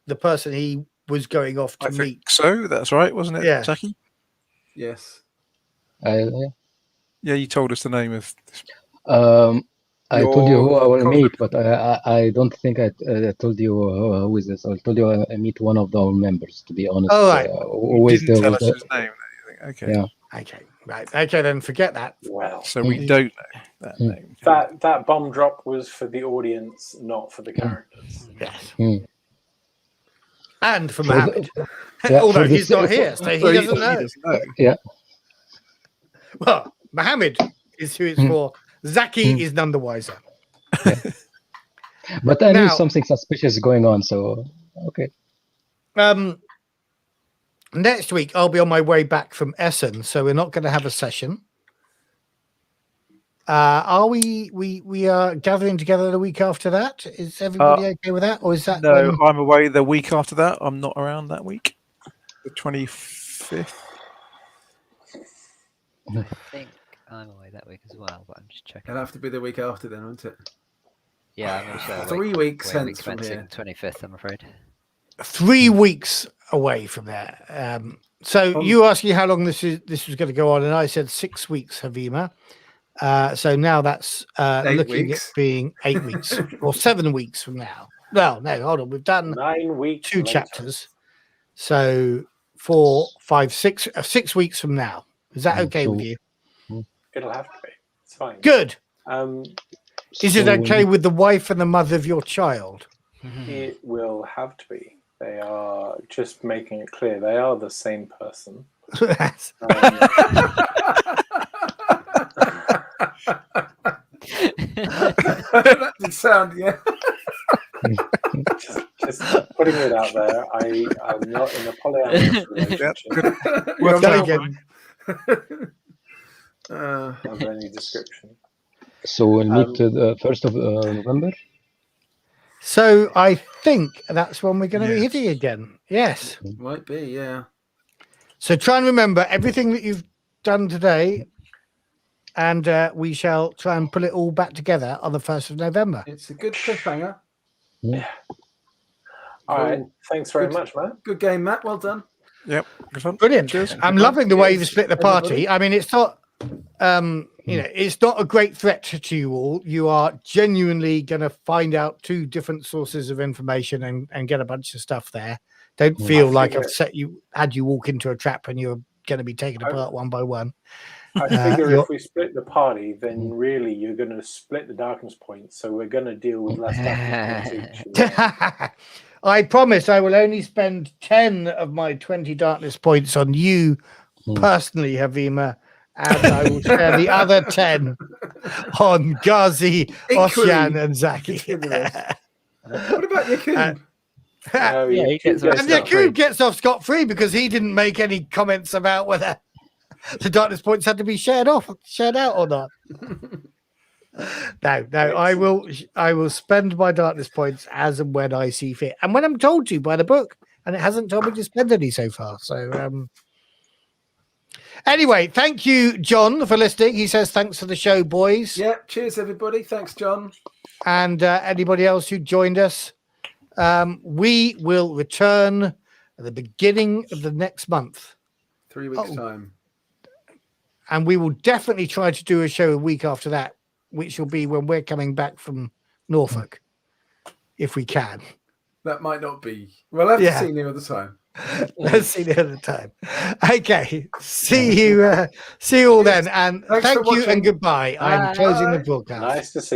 the person he was going off to I meet? think so. That's right, wasn't it, Yeah. Zaki? Yes. Yeah, you told us the name of this. I told you who I will Your meet, but I don't think I told you who is this. I told you I meet one of our members, to be honest. Oh, right. You didn't tell us his name. Okay. Yeah. Okay, right. Okay, then forget that. Well, So we don't know that name. that bomb drop was for the audience, not for the characters. Yes. Hmm. And for For the- Mohammed. Yeah, Although for he's this- not here, so he So doesn't know. know. Yeah. Well, Mohammed is who it's for. Zaki is none the wiser. But I knew Now- something suspicious going on, so okay. Next week I'll be on my way back from Essen, so we're not going to have a session. Are we are gathering together the week after that? Is everybody okay with that, or is that No, when- I'm away the week after that. I'm not around that week. The 25th. I think I'm away that week as well, but I'm just checking. It'll have to be the week after then, won't it? Yeah, I'm also 3 weeks away hence from here. 25th, I'm afraid. 3 weeks away from there? So you asked me how long this was going to go on, and I said 6 weeks, Havima. So now that's 8 looking weeks. at being 8 weeks or 7 weeks from now. Well, no, hold on. We've done 9 weeks. 2 later. chapters. So 4, 5, 6, 6 weeks from now. Is that okay with you? It'll have to be. It's fine. Good. Is it So- okay with the wife and the mother of your child? It will have to be. They are just making it clear they are the same person. That did sound, yeah. Just putting it out there. I'm not in a polyamorous relationship Well Go done. again. of any description. So we'll meet the 1st of November. So I think that's when we're going to be Yes. hitting again. Yes. Might be, yeah. So try and remember everything that you've done today, and we shall try and pull it all back together on the 1st of November. It's a good cliffhanger. All right. Thanks very Good. much, man. Good game, Matt. Well done. Yep. Good fun. Brilliant. Cheers. I'm loving the way you've Cheers, split the party. I mean, it's not, it's not a great threat to you all. You are genuinely going to find out 2 different sources of information and get a bunch of stuff there. Don't feel like I've had you walk into a trap and you're going to be taken apart one by one. I figure you're- if we split the party, then really you're going to split the darkness points, so we're going to deal with less darkness points each. I promise I will only spend 10 of my 20 darkness points on you personally, Havima, and I will share the other 10 on Ghazi, Equally Oshian, and Zaki. What about Yaqub? Oh, Yeah, he gets And scot-free. Yaqub gets off scot-free because he didn't make any comments about whether the darkness points had to be shared out or not. No, I will spend my darkness points as and when I see fit, and when I'm told to by the book, and it hasn't told me to spend any so far. So, anyway, thank you, John, for listening. He says thanks for the show, boys. Yeah, cheers, everybody. Thanks, John. And anybody else who joined us. We will return at the beginning of the next month. 3 weeks' time. And we will definitely try to do a show a week after that, which will be when we're coming back from Norfolk, if we can. That might not be. We'll have to see near the time. Let's see the other time. Okay. See you all then. And Thanks thank for you and watching. goodbye. I'm closing the Bye. broadcast. Nice to see you.